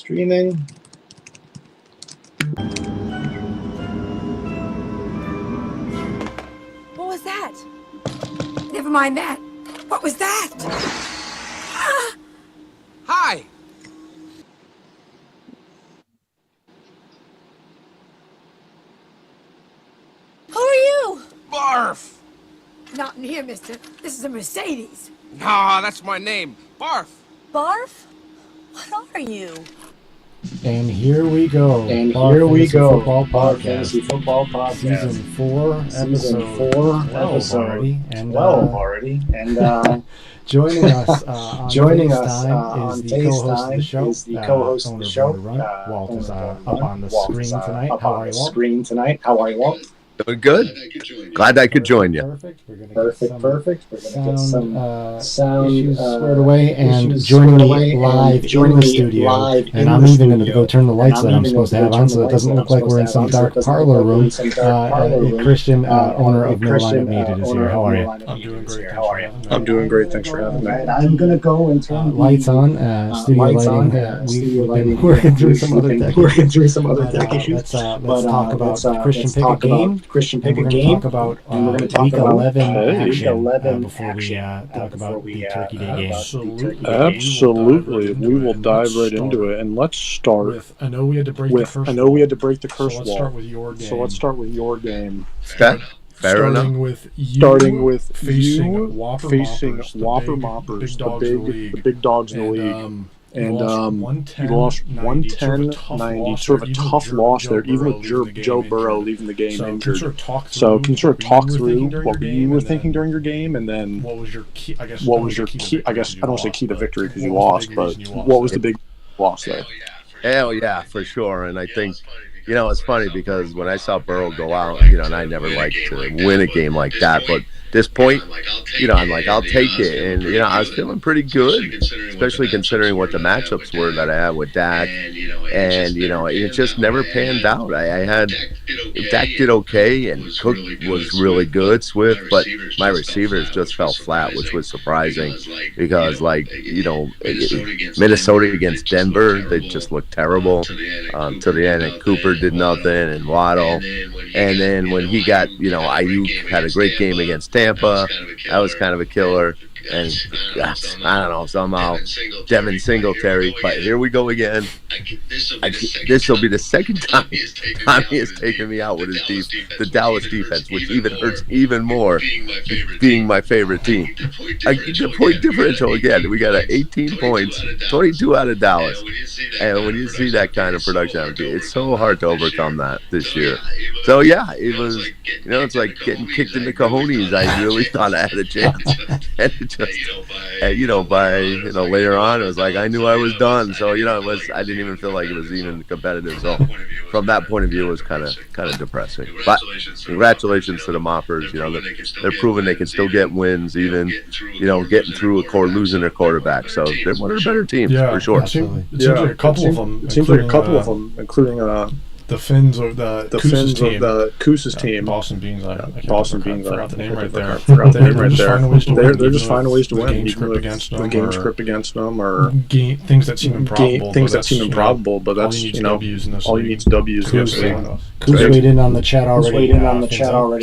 Streaming. What was that? Never mind that. What was that? Hi! Who are you? BARFF! Not in here, mister. This is a Mercedes. Nah, that's my name. BARFF! BARFF? What are you? And here we go. And BARFF here we Fantasy go. Football BARFF Podcast. Fantasy Football Podcast. Season 4, Season episode 4, 12 episode already. And, 12 already. And joining us on FaceTime is the co-host of the show. Is the co-host of owner the of show. Born to Run. Walt is up on the Walt screen is, tonight. up How on are you, the Walt? screen tonight. How are you, Walt? Doing good. Glad I could join you. Perfect. We're gonna Perfect. We're going to get some sound issues squared away, and issues joining squared me away, live and joining in the me studio. live in And I'm the even going to studio. go turn the lights And that I'm I'm even supposed to gonna have go on, turn so the it doesn't lights look that like I'm we're in some supposed to have dark on, so it parlor doesn't look like we're room. in some dark parlor room. Christian, owner of No Line Christian, Up Needed, is owner here. How of are No you? Line Up I'm doing Needed is great. here. How are you? I'm doing great. Thanks for having me. Right, I'm going to go and turn Lights on, studio lights lighting. on, We've studio been lighting. working through some We've other been tech working through some other But, tech issues. let's talk But, about Christian let's Pick a talk Game. about Christian And Pick a we're going to Game. talk about And we're going to talk week about 11 week action 11 before we talk about the Turkey Day game. Absolutely. We will dive right into it. And let's start with I know we had to break the curse wall. wall. Let's start with your game. So let's start with your game. Okay. Fair Starting enough. with you Starting with facing you Whopper facing Moppers, Whopper the Moppers, the the big dogs in the league. And you lost 110-90, sort of a tough loss there, even with Joe Burrow leaving the game injured. So can you sort of talk through what you were thinking during your game, and then what was your key? I guess I guess I don't want to say key to victory because you lost, but what was the big loss there? Hell yeah, for sure. And I think, it's funny because when I saw Burrow go out, and I never like to win a game like that, but this point, I'm like, I'll take it. And, I was feeling pretty good, especially considering what the matchups were that I had with Dak. And, it just never panned out. I had, Dak did okay, and Cook was really good, Swift, but my receivers just fell flat, which was surprising because, Minnesota against Denver, they just looked terrible to the end, and Cooper did nothing, and Waddle. And then when he got, Ayuk had a great game against Tampa. That was kind of a killer. And I don't know, somehow Devin Singletary. But here we go again. This will be the second time Tommy has taken me out with his the Dallas defense, which even hurts even more being my favorite team. The point differential again. We got 18 points, 22 out of Dallas. And when you see that kind of production, it's so hard to overcome that this year. So yeah, it was, it's like getting kicked in the cojones. I really thought I had a chance. And it just, later on, it was like I knew I was done. So, I didn't even feel like it was even competitive. So from that point of view, it was kind of depressing. But congratulations to the Moppers. They're proving they can still get wins, even, getting through losing their quarterback. So they're one of the better teams, for sure. It seems like a couple of them. It seems like a couple of them, including the Finns of the Kuz's team. Boston Beans. I forgot the name right there. They're just finding ways to win. The game script against them, or things that seem improbable. But that's all you need is W's. Who's weighed in on the chat already?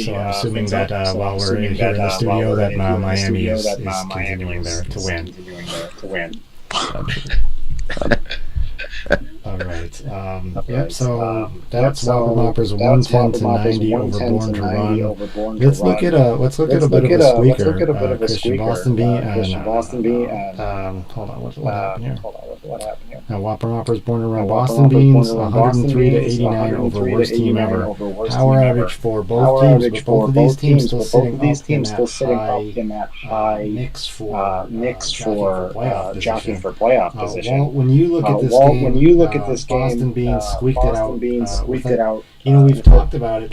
So I'm assuming that while we're here in the studio, that Miami is continuing there to win. All right. So that's Whopper Moppers 110-90 over Born to Run. Let's look at a bit of a squeaker. Christian Boston Bean. Hold on. What happened here? Now Whopper Moppers Born to Run. Boston Beans 103-89 over worst team ever. Power average for both teams, but both of these teams still sitting up in that high mix for jockeying for playoff position. Well, when you look at this game, Boston Beans squeaked it out. We've talked about it.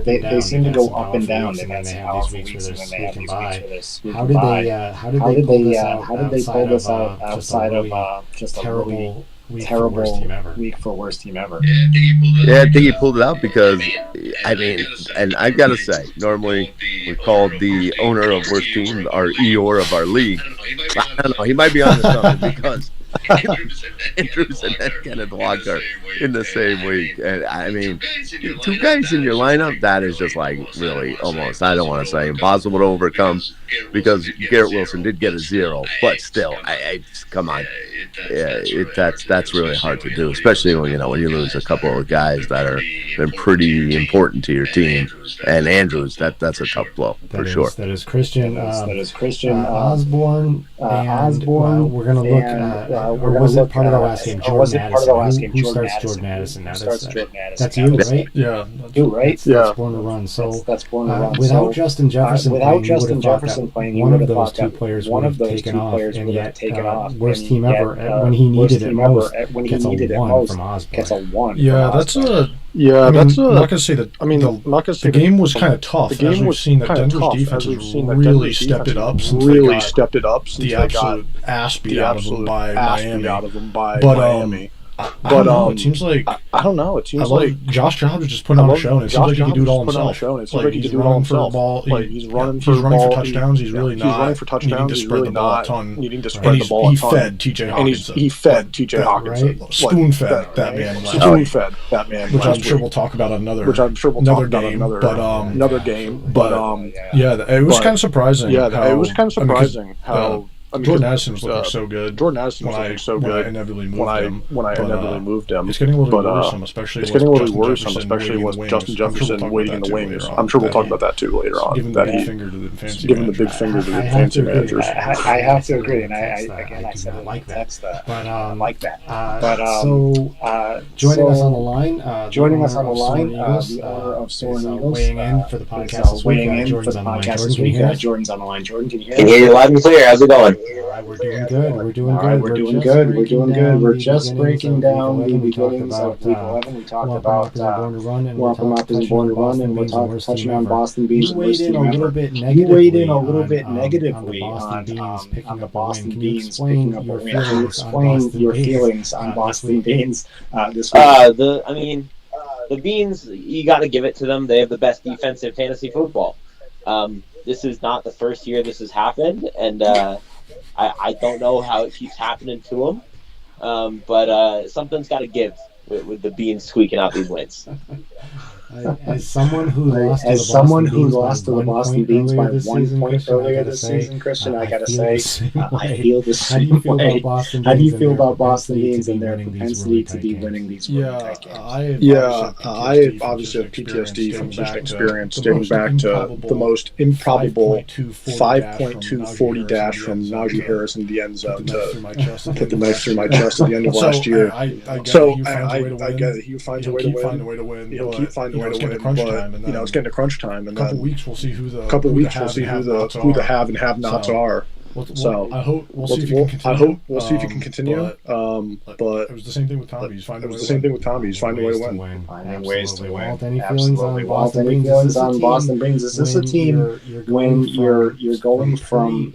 They seem to go up and down. They've had some powerful weeks, and then they have these weeks where they're squeaking by. How did they pull this out outside of just a terrible week for worst team ever? Yeah, I think he pulled it out because, and I got to say, normally we call the owner of worst team our Eeyore of our league. I don't know, he might be onto something because Andrews and then Kenneth Walker in the same week. And I mean, two guys in your lineup, that is just like really almost, I don't want to say impossible to overcome, because Garrett Wilson did get a 0, but still, I come on. Yeah, that's really hard to do, especially when you lose a couple of guys that are been pretty important to your team. And Andrews, that's a tough blow for sure. That is Christian. That is Christian Osborne. Osborne. We're gonna look. Or was it part of the last game? Jordan Addison. Who starts Jordan Addison? Now that's you, right? Yeah, you, right? That's born to run. So that's born to run. Without Justin Jefferson playing, one of those two players would have taken off, and yet worst team ever when he needed it most gets a 1 from Osborne. Gets a 1. Yeah, that's a. Yeah, I'm that's not gonna say that. I mean, I'm not gonna say the game was kind of tough. The game we've was seen that kinda Denver's tough, defense as we've has seen that really Denver's stepped it defense up has since really they got stepped it up since the they absolute got ass beat the out of them absolute by ass Miami. beat out of them by But Miami. I don't know. It seems like I don't know. It seems I love like Josh Jacobs is just putting on a show, and it seems like he can do it all himself. It seems like he can do it all himself. Like he's running for ball. touchdowns. He's really not. He's running for touchdowns. Needing to He's spread really the ball a not ton. needing to spread the ball a ton. He fed T.J. Hawkinson. He fed T.J. Hawkinson. Spoon fed that man. Spoon fed that man. Which I'm sure we'll talk about another. Which I'm sure we'll talk about another game. But yeah, it was kind of surprising. Yeah, it was kind of surprising how. Jordan Addison was looking so good. Jordan Addison was looking so good when I inevitably moved him. It's getting a little worrisome, especially with Justin Jefferson waiting in the wings. I'm sure we'll talk about that too later on. Giving the big finger to the fancy giving the big finger to the fancy managers. I have to agree, and I said it like that. I like that. But joining us on the line, the owner of Soarin Eagles, weighing in for the podcast this week. Jordan's on the line. Jordan, can you hear me? Can hear you loud and clear. How's it going? All right, we're doing good. We're doing good. We're just breaking down the beginnings of Week 11. We talked about Welcome Up is Born to Run, and we're touching on Boston Beans. You weighed in a little bit negatively on the Boston Beans picking up a win. Can you explain your feelings on Boston Beans this week? The Beans, you got to give it to them. They have the best defensive fantasy football. This is not the first year this has happened, and I don't know how it keeps happening to them, but something's got to give with the Beans squeaking out these wins. As someone who lost to the Boston Beans by 1 point earlier this season, Christian, I gotta say, I feel the same way. How do you feel about Boston Beans and their propensity to be winning these games? I obviously have PTSD from just experience dating back to the most improbable 5.2 40 dash from Najee Harris in the end zone to put the knife through my chest at the end of last year. So I get it. He finds a way to win. He'll keep finding a way to win, but it's getting to crunch time, and a couple weeks we'll see who the have and have nots are. So I hope we'll see if you can continue. But it was the same thing with Tommy. He's finding Finding a way to win. Finding ways to win. Absolutely. Walt, any feelings on Boston Beans? Is this a team when you're going from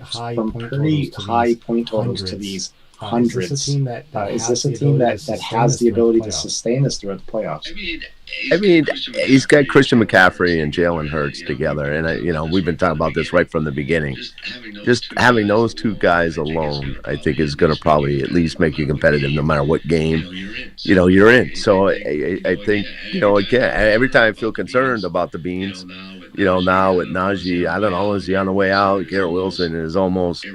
pretty high point totals to these hundreds? Is this a team that has the ability to sustain this throughout the playoffs? I mean, he's got Christian McCaffrey and Jalen Hurts together, and we've been talking about this right from the beginning. Just having those two guys alone, I think, is going to probably at least make you competitive, no matter what game you're in. So I think again, every time I feel concerned about the Beans, now with Najee, I don't know, is he on the way out? Garrett Wilson is almost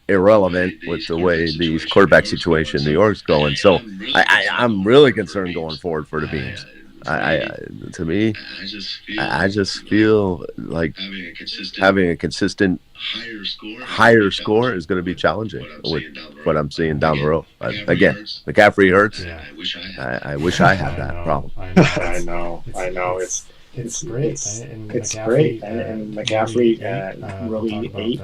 irrelevant with the way the quarterback situation in New York's going. So I'm really concerned going forward for the Beans. To me, I just feel like having a consistent higher score is going to be challenging with what I'm seeing down the road. But again, McCaffrey hurts. I wish I had that problem. I know. It's great. And McCaffrey really ate.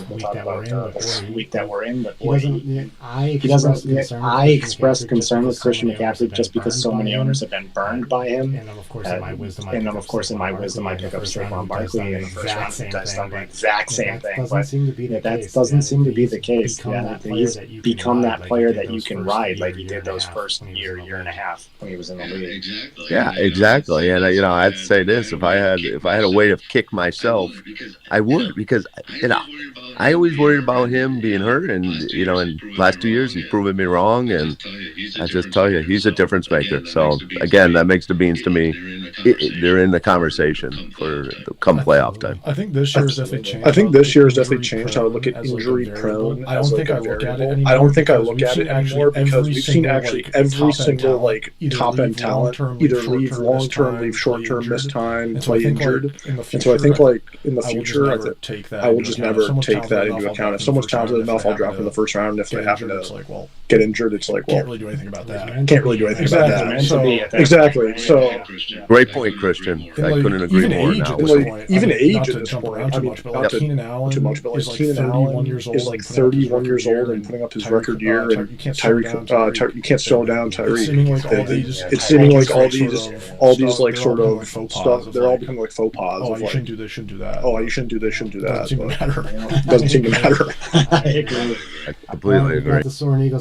We'll talk about the week that we're in, but boy, he doesn't. I expressed concern with Christian McCaffrey just because so many owners have been burned by him. And then, of course, in my wisdom, I pick up Saquon Barkley in the first round. He does the exact same thing, but that doesn't seem to be the case. He's become that player that you can ride like he did those first year and a half when he was in the league. Yeah, exactly. And I'd say say this: if I had a way to kick myself, I would, because I always worried about him being hurt, and in last 2 years he's proven me wrong, and I just tell you, he's a difference maker. So again, that makes the Beans to me. They're in the conversation for come playoff time. I think this year has definitely changed. I think this year has definitely changed how I look at injury prone. I don't think I look at it anymore. I don't think I look at it anymore because we've seen actually every single top end talent either leave long term, leave short term, miss time, play injured. And so I think in the future, I will just never take that into account. If someone's talented enough, I'll drop in the first round. If they happen to get injured, it's like, well, can't really do anything about that. Can't really do anything about that. Exactly. So great point, Christian. I couldn't agree more. Now, even age at this point, I mean, not Keenan Allen too much, but is Keenan Allen is 31 years old and putting up his record year, and you can't slow down Tyreek. It's seeming like all these like sort of stuff. They're all becoming like faux pas. Oh, you shouldn't do this, shouldn't do that. Oh, you shouldn't do this, shouldn't do that. Doesn't seem to matter. I agree. I completely agree.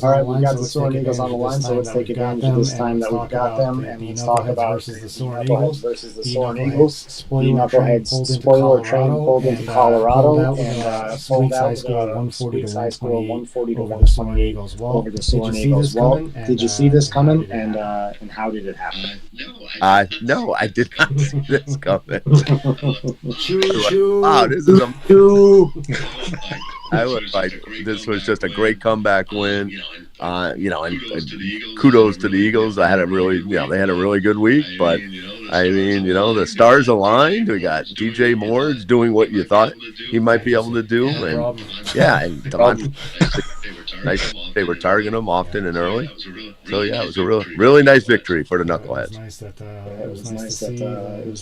All right, we've got the Soarin Eagles on the line, so let's take advantage of this time that we've got them, and let's talk about the Knuckleheads versus the Soarin Eagles. The Knuckleheads spoiler train pulled into Colorado and pulled out with a sweet high score of 140 to 128 over the Soarin Eagles. Well, did you see this coming, and how did it happen? No, I did not see this coming. Choo-choo. Wow, this is I was like, this was just a great comeback win. And kudos to the Eagles. I had a really, they had a really good week. But I mean, the stars aligned. We got DJ Moore's doing what you thought he might be able to do, and and Devontae, nice. They were targeting him often and early. So it was a really nice victory for the Knuckleheads. It was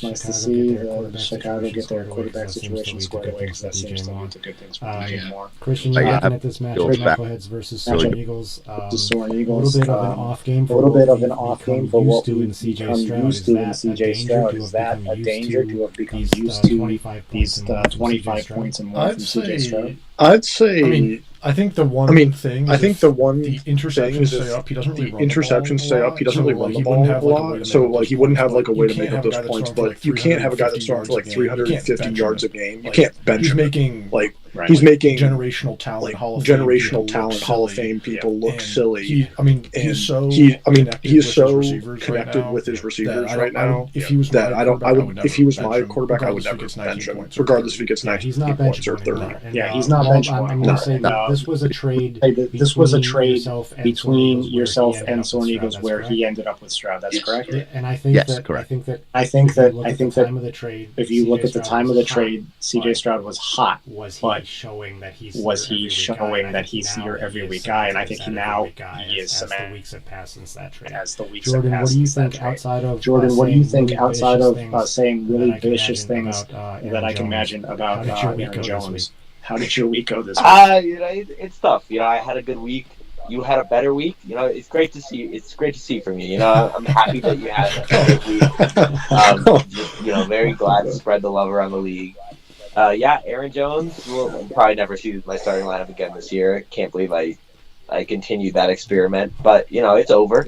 nice to see Chicago get their quarterback situation squared away, because that seems to lead to good things for DJ Moore. Christian, you're looking at this match, Knuckleheads versus Soarin Eagles. A little bit of an off game for what we've become used to in CJ Stroud. Is that a danger to have become used to these 25 points and more from CJ Stroud? I'd say. I think the one thing. The interceptions stay up. He doesn't really run the ball a lot. So he wouldn't have a way to make up those points. But you can't have a guy that's throwing for 350 yards a game. You can't bench him. He's making generational talent, Hall of Fame people look silly. He is so connected with his receivers right now. If he was my quarterback, I would never bench him, regardless if he gets 19 points or 30. Yeah, he's not bench point. I'm going to say that this was a trade. This was a trade between yourself and Soarin Eagles, where he ended up with Stroud. That's correct. And I think I think that if you look at the time of the trade, CJ Stroud was hot. Was he showing that he's your every week guy? And I think he is cement. As the weeks have passed since that trade. Jordan, what do you think outside of saying really vicious things that I can imagine about Aaron Jones? How did your week go this week? It's tough. I had a good week. You had a better week. It's great to see. It's great to see from you. I'm happy that you had a good week. Very glad to spread the love around the league. Aaron Jones will probably never see my starting lineup again this year. Can't believe I continued that experiment, but it's over.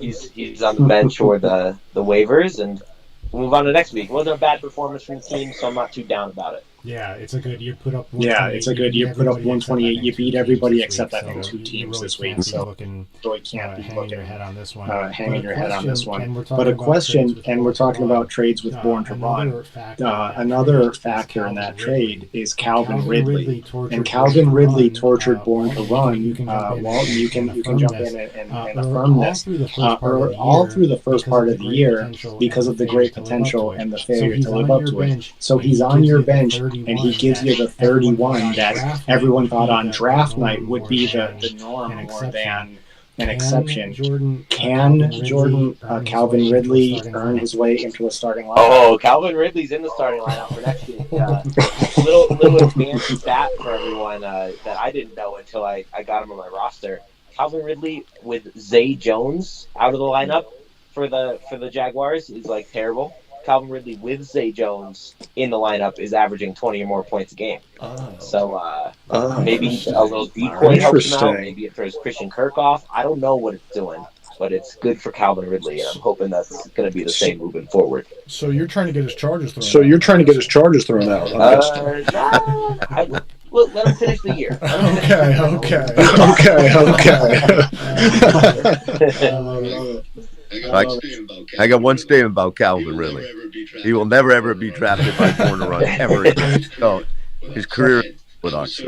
He's on the bench or the waivers, and we'll move on to next week. It wasn't a bad performance from the team, so I'm not too down about it. Yeah, it's a good. You put up. It's a good. You put up 128. You beat everybody except I think 2 teams this week. So really can't be hanging your head on this one. But a question, and we're talking about trades with Born to Run. Another factor in that trade is Calvin Ridley, and Calvin Ridley tortured Born to Run. Well, you can jump in and affirm this. All through the first part of the year, because of the great potential and the failure to live up to it. So he's on your bench, and he gives you the 31 that everyone thought on draft night would be the norm more than an exception. Can Calvin Ridley earn his way into a starting lineup? Oh, Calvin Ridley's in the starting lineup for next week. Little advanced stat for everyone that I didn't know until I got him on my roster. Calvin Ridley with Zay Jones out of the lineup for the Jaguars is terrible. Calvin Ridley with Zay Jones in the lineup is averaging 20 or more points a game. Maybe a little decoy helps him out. Maybe it throws Christian Kirk off. I don't know what it's doing. but it's good for Calvin Ridley, and I'm hoping that's going to be the same moving forward. So you're trying to get his charges thrown out. Look, let him finish the year. I got one statement about Calvin Ridley. He will never ever be drafted by Born to Run ever again. So his career with us,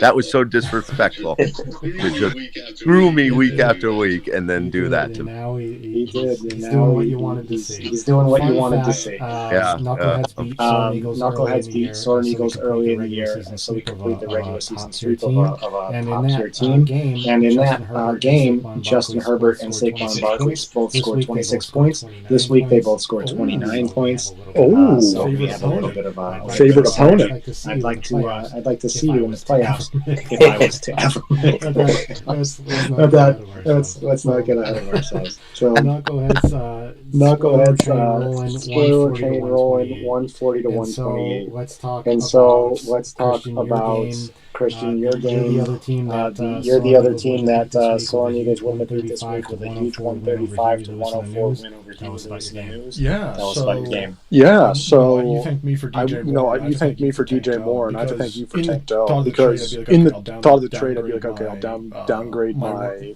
that was so disrespectful to just screw me week after week and then do that to me. Now he did. He's doing what you wanted to see. He's doing what you wanted to see. Knuckleheads beat Soarin Eagles early in the year, and so we complete the regular season streak of a top-tier team. And in that game, Justin Herbert and Saquon Barkley both scored 26 points. This week, they both scored 29 points. So we have a little bit of a favorite opponent. I'd like to see you in the playoffs if I was to ever make it. Let's not get ahead of ourselves. So Knuckleheads spoiler train rolling 140 to 128. And so let's talk about Christian, your game. You're the other team that Soarin Eagles wouldn't have beat this week with a huge 135 to 104 win over Team News. Yeah, that was a fun game. Yeah, so you thanked me for DJ Moore. You thanked me for DJ Moore, and I thank you for Tank Dell, because in the thought of the trade, I'd be like, okay, I'll downgrade my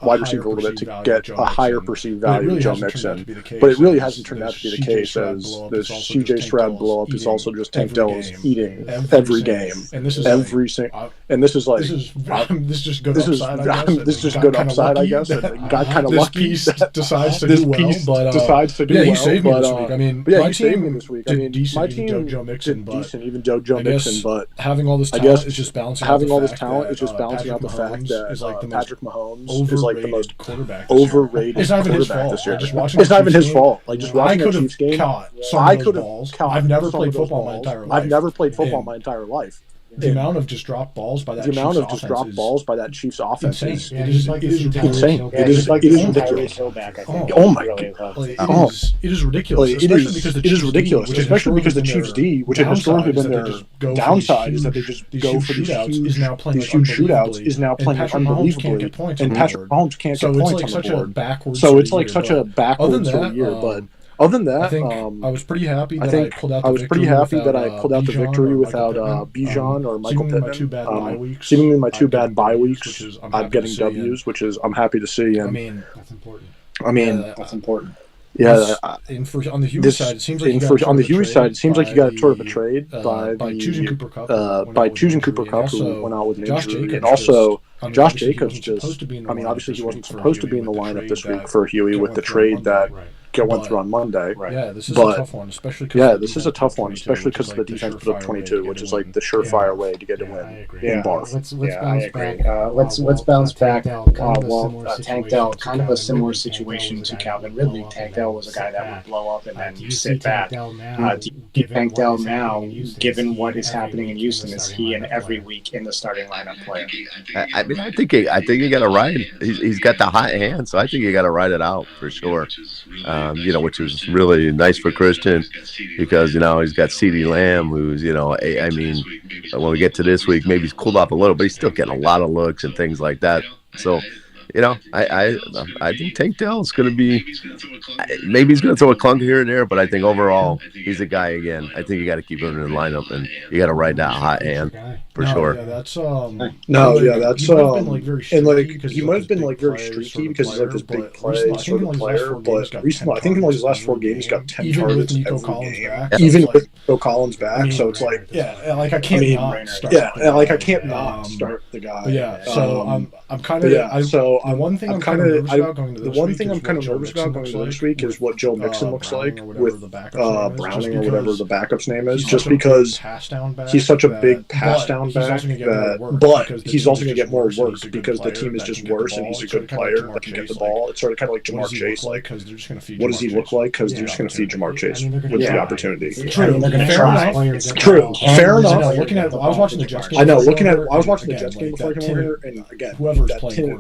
wide receiver a little bit to get a higher perceived value of Joe Mixon. But it really hasn't turned out to be the case, as the CJ Stroud blow up is also just Tank Dell is eating every game. And this is just good upside, I guess. And got kind of lucky. Decides to do well, but he saved me this week. I mean, my team did decent, even Joe Mixon, even Joe Mixon. But having all this talent is just balancing out the fact that Patrick Mahomes is like the most overrated quarterback this year. It's not even his fault. Like, just watching the Chiefs game, I could have caught. I've never played football my entire life. I've never played football my entire life. The amount of just dropped balls by that Chiefs offense is insane. It is ridiculous. Oh my god! It is ridiculous. It is ridiculous, especially because the Chiefs D, which had historically been their downside, is that they just go for these huge shootouts. Is now playing unbelievably, and Patrick Mahomes can't get points on the board. So it's like such a backwards sort of year, but. Other than that, I was pretty happy that I pulled out the victory without Bijan or Michael Pittman. Seemingly my two bad bye weeks, I'm getting W's, which is I'm happy to see. And that's important. That's important. Yeah, on the Huey side, it seems like you got a sort of a trade by choosing Cooper Kupp, who went out with an injury, and also Josh Jacobs just. I mean, obviously he wasn't supposed to be in the lineup this week for Huey with the trade that went through on Monday. Right. Yeah, this is a tough one, especially because the defense put up 22, which is like the surefire way to get a win in BARFF. Let's bounce back. Tank Dell, kind of a similar situation to Calvin Ridley. Tank Dell was a guy that would blow up and then sit back. Tank Dell now, given what is happening in Houston, is he in every week in the starting lineup player? I think you got to ride. He's got the hot hand, so I think you got to ride it out for sure. Which is really nice for Christian, because he's got CeeDee Lamb, who's when we get to this week, maybe he's cooled off a little, but he's still getting a lot of looks and things like that. So I think Tank Dell is going to be, maybe he's going to throw a clunk here and there, but I think overall he's a guy again. I think you got to keep him in the lineup, and you got to ride that hot hand for sure. He might have been like very streaky because he's like this big play sort of player, but recently I think in his last 4 games he's got 10 targets every game, even with Nico Collins back. So it's like I can't not start the guy. I'm kind of the one thing I'm kind of nervous about going into this week is what Joe Mixon looks like with Browning or whatever the backup's name is, just because he's such a big pass down back but he's also going to get more work because the team is just worse and he's a good player that can get the ball. It's sort of kind of like Jamar Chase. Like, what does he look like? Because they're just going to feed Jamar Chase with the opportunity. True. Fair enough. I was watching the Jets game. I was watching the Jets game before I came over here, and again, whoever's playing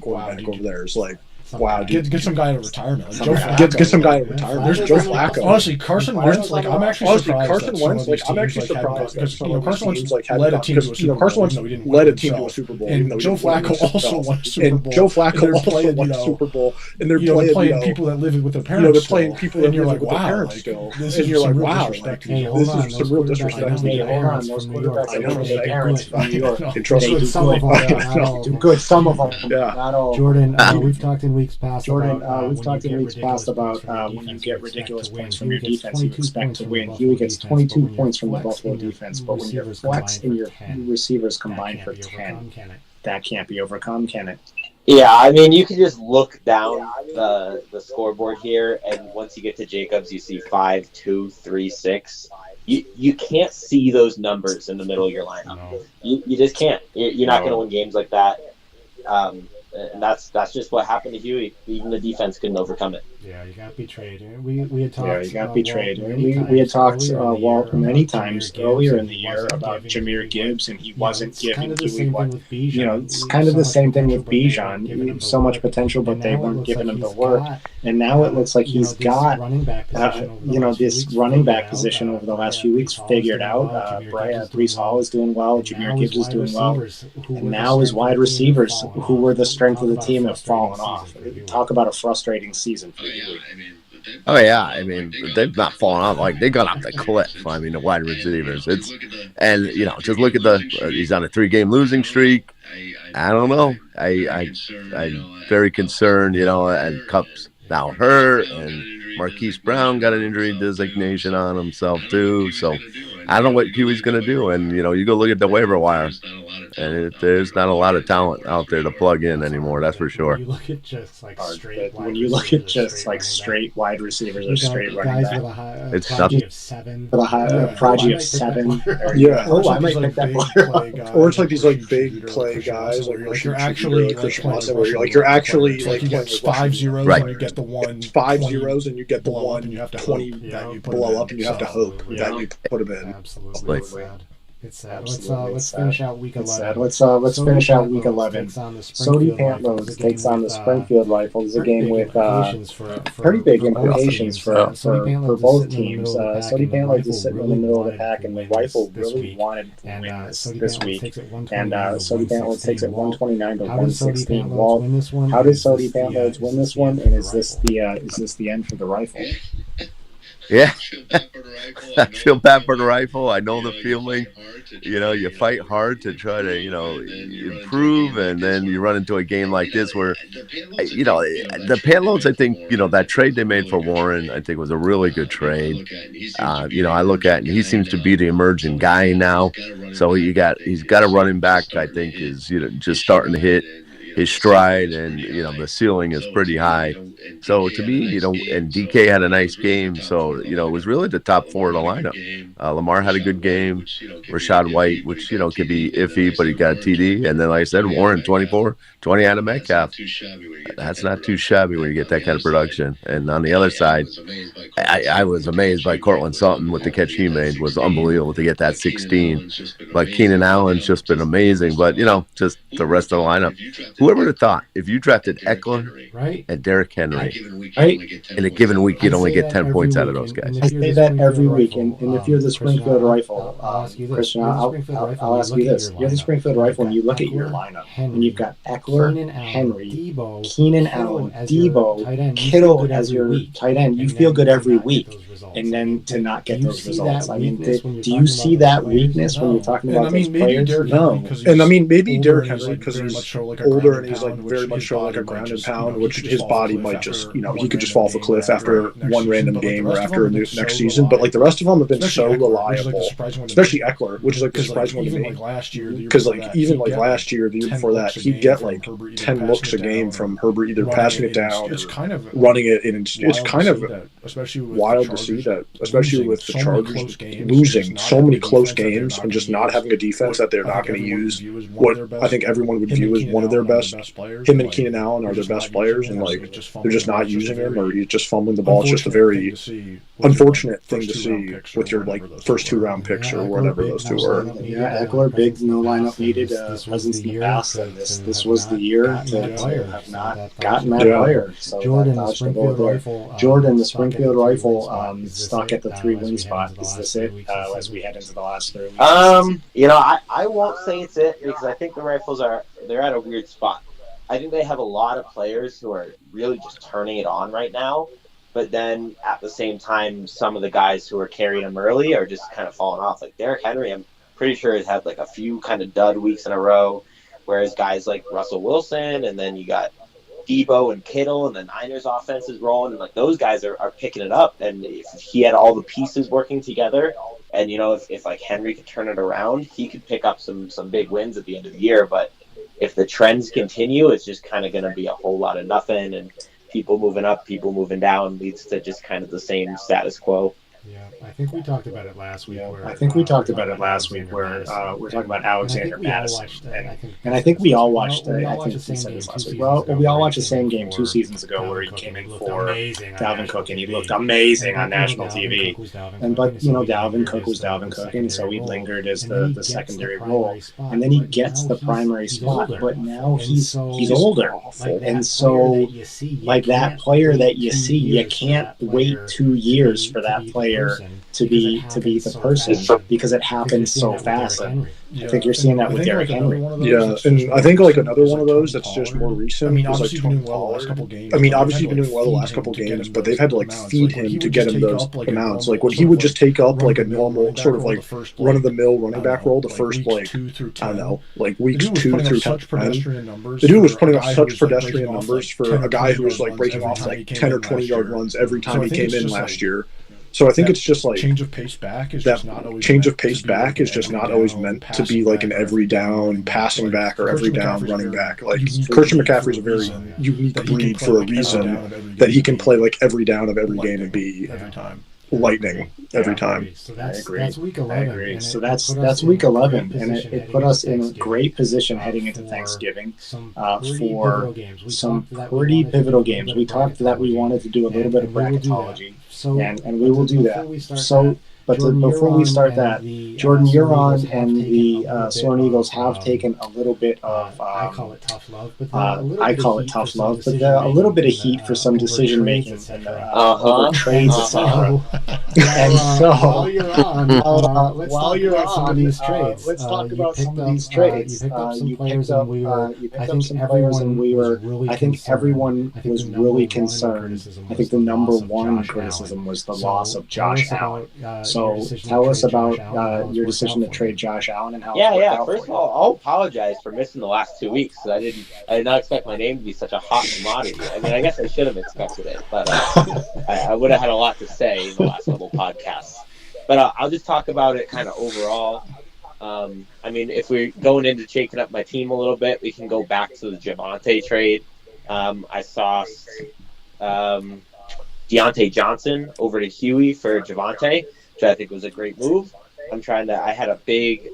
quarterback over there is like, Wow, get some guy out of retirement. Get some guy out of retirement. There's Joe Flacco. Honestly, Carson Wentz, like I'm actually surprised because Carson Wentz led a team to a Super Bowl. Carson Wentz led a team to a Super Bowl. And Joe Flacco also won a Super Bowl. And Joe Flacco also won a Super Bowl. And they're playing people that live with their parents. They're playing people that live with their parents still. And you're like, wow, this is some real disrespect. Hold on, those quarterbacks I know their parents from New York. Some of them do good. Some of them, yeah. Not all. Jordan, we've talked in weeks past. We've talked in weeks past about when you get ridiculous points from your defense, you expect to win. Huey gets 22 points from the Buffalo defense, but when your flex and your receivers combine for 10, that can't be overcome, can it? Yeah, I mean, you can just look down the scoreboard here, and once you get to Jacobs, you see 5, 2, 3, 6. You can't see those numbers in the middle of your lineup. No. You just can't. You're not going to win games like that. And that's just what happened to Huey. Even the defense couldn't overcome it. Yeah, you got betrayed. We had talked. Yeah, you got betrayed. We had talked Walt many times earlier in the year about Jahmyr Gibbs, and he wasn't giving Huey what. It's kind of the same thing with Bijan. So much potential, but they weren't giving him the work. And now it looks like he's got this running back position over the last few weeks figured out. Breece Hall is doing well. Jahmyr Gibbs is doing well. And now his wide receivers, who were the strength of the team, have fallen off. Talk about a frustrating season for Huey. I mean, they've not fallen off. Like, they got off the cliff. I mean, the wide receivers. Just look at he's on a 3-game losing streak. I don't know. I'm very concerned, and Cup's now hurt, and Marquise Brown got an injury designation on himself too. So I don't know what Huey's going to do. And, you go look at the waiver wire, and there's not a lot of talent out there to plug in anymore, that's for sure. You look at just like straight when you look at just like straight wide receivers or straight running back, it's prodigy of 7. With a prodigy of 7. Yeah. Oh, I might pick that player. Or it's like these like big play guys, like you're actually you're actually like you get 5 zeros and you get the one 5 zeros and you get the one and you have to 20 that you blow up and you have to hope that you put them in. Absolutely. It's sad. Let's finish out week 11. Let's finish out week 11. Sody Pantloads takes on the Springfield Rifles. A game with pretty big implications for both teams. Sody Pantloads is sitting in the middle of the pack, and the Rifle really wanted to win this week. And Sody Pantloads takes it 129 to 116. Walt, how does Sody Pantloads win this one? And is this the end for the Rifle? Yeah, I feel bad for the Rifle. I know the feeling. You fight hard to try to, improve, and then you run into a game like this where, the Pantloads, I think, that trade they made for Warren, I think was a really good trade. I look at, and he seems to be the emerging guy now. So he's got a running back, I think, is, just starting to hit his stride, and the ceiling is pretty high. So to me, and DK had a nice game. So it was really the top 4 of the lineup. Lamar had a good game. Rashad White, which could be iffy, but he got a TD. And then, like I said, Warren 24, 20 out of Metcalf. That's not too shabby when you get that kind of production. And on the other side, I was amazed by Cortland Sutton with the catch he made. It was unbelievable to get that 16. But Keenan Allen's just been amazing. But just the rest of the lineup. Whoever would have thought if you drafted Eckler and Derrick Henry in a given week, you'd only get 10 points out of those guys. I say that every week. And if you're the Springfield Rifle, Christian, I'll ask you this. You're the Springfield Rifle, and you look at your lineup, and you've got Eckler, Henry, Keenan Allen, Debo, Kittle as your tight end. You feel good every week. And then to not get those results. I mean, do you see that weakness when you're talking about those players? No. And I mean, maybe Derrick Henry, because he's older and he's like very much so like a ground and pound, which his body might just, he could just fall off a cliff after one random game or after a next season. But like the rest of them have been so reliable, especially Eckler, which is like the surprising one to me. Because like even like last year, the year before that, he'd get like 10 looks a game from Herbert, either passing it down or running it, and it's kind of wild to see that, especially with the Chargers losing so many close games and just not having a defense that they're not going to use what I think everyone would view as one of their best. Him and Keenan Allen are their best players, and like they're just not using him, or he's just fumbling the ball. It's just a very unfortunate thing to see with your first 2-round picks or whatever those two were. Yeah, Eckler, big no lineup needed presence in the past, and this was the year to have not gotten that player. So Jordan, that the dodged the bullet Springfield there. Rifle. Jordan, the Springfield Rifle, stuck at the 3-win spot. Is this it as we head into the last 3 weeks? I won't say it's it because I think the Rifles they're at a weird spot. I think they have a lot of players who are really just turning it on right now, but then at the same time, some of the guys who are carrying them early are just kind of falling off. Like Derrick Henry, I'm pretty sure has had like a few kind of dud weeks in a row, whereas guys like Russell Wilson, and then you got Debo and Kittle, and the Niners offense is rolling, and like those guys are picking it up. And if he had all the pieces working together, and if like Henry could turn it around, he could pick up some big wins at the end of the year. But if the trends continue, it's just kind of going to be a whole lot of nothing, and people moving up, people moving down leads to just kind of the same status quo. Yeah, I think we talked about it last week. I think we talked about it last week where we're talking about Alexander Madison. And I think we all watched I think we said this last week. Well, we all watched the same game 2 seasons ago where he came in for Dalvin Cook, and he looked amazing on national TV. But Dalvin Cook was Dalvin Cook, and so he lingered as the secondary role. And then he gets the primary spot, but now he's older. And so, like that player that you see, you can't wait 2 years for that player to be the person because it happens so fast. And I think you're seeing that with Derrick Henry. Yeah, and I think like another one of those that's just more recent is like Tony Pollard. I mean, obviously he's been doing well the last couple games, but they've had to like feed him to get him those amounts. Like when he would just take up like a normal sort of like run-of-the-mill running back role the first like I don't know, like weeks 2 through 10. The dude was putting up such pedestrian numbers for a guy who was like breaking off like 10 or 20-yard runs every time he came in last year. So I think it's just like change of pace back is just not always meant to be like an every down passing back or every down running back. Like Christian McCaffrey's a very unique breed for a reason that he can play like every down of every game and be lightning every time. So that's week 11. I agree. So that's week 11, and it put us in a great position heading into Thanksgiving for some pretty pivotal games. We talked that we wanted to do a little bit of bracketology. And we will do that. But before we start that, Jordan, you're on, and the Soarin Eagles have taken a little bit of I call it tough love, but a little bit of heat for some decision making and over trades, etc. And so while you're on some of these trades, let's talk about some of these trades. You picked up some players, and I think everyone was really concerned. I think the number one criticism was the loss of Josh Allen. So tell us about your decision to trade Josh Allen and how. Yeah. First of all, I'll apologize for missing the last 2 weeks. I did not expect my name to be such a hot commodity. I mean, I guess I should have expected it, but I would have had a lot to say in the last couple podcasts. But I'll just talk about it kind of overall. I mean, if we're going into shaking up my team a little bit, we can go back to the Javonte trade. I saw Deontay Johnson over to Huey for Javonte, which I think was a great move. I had a big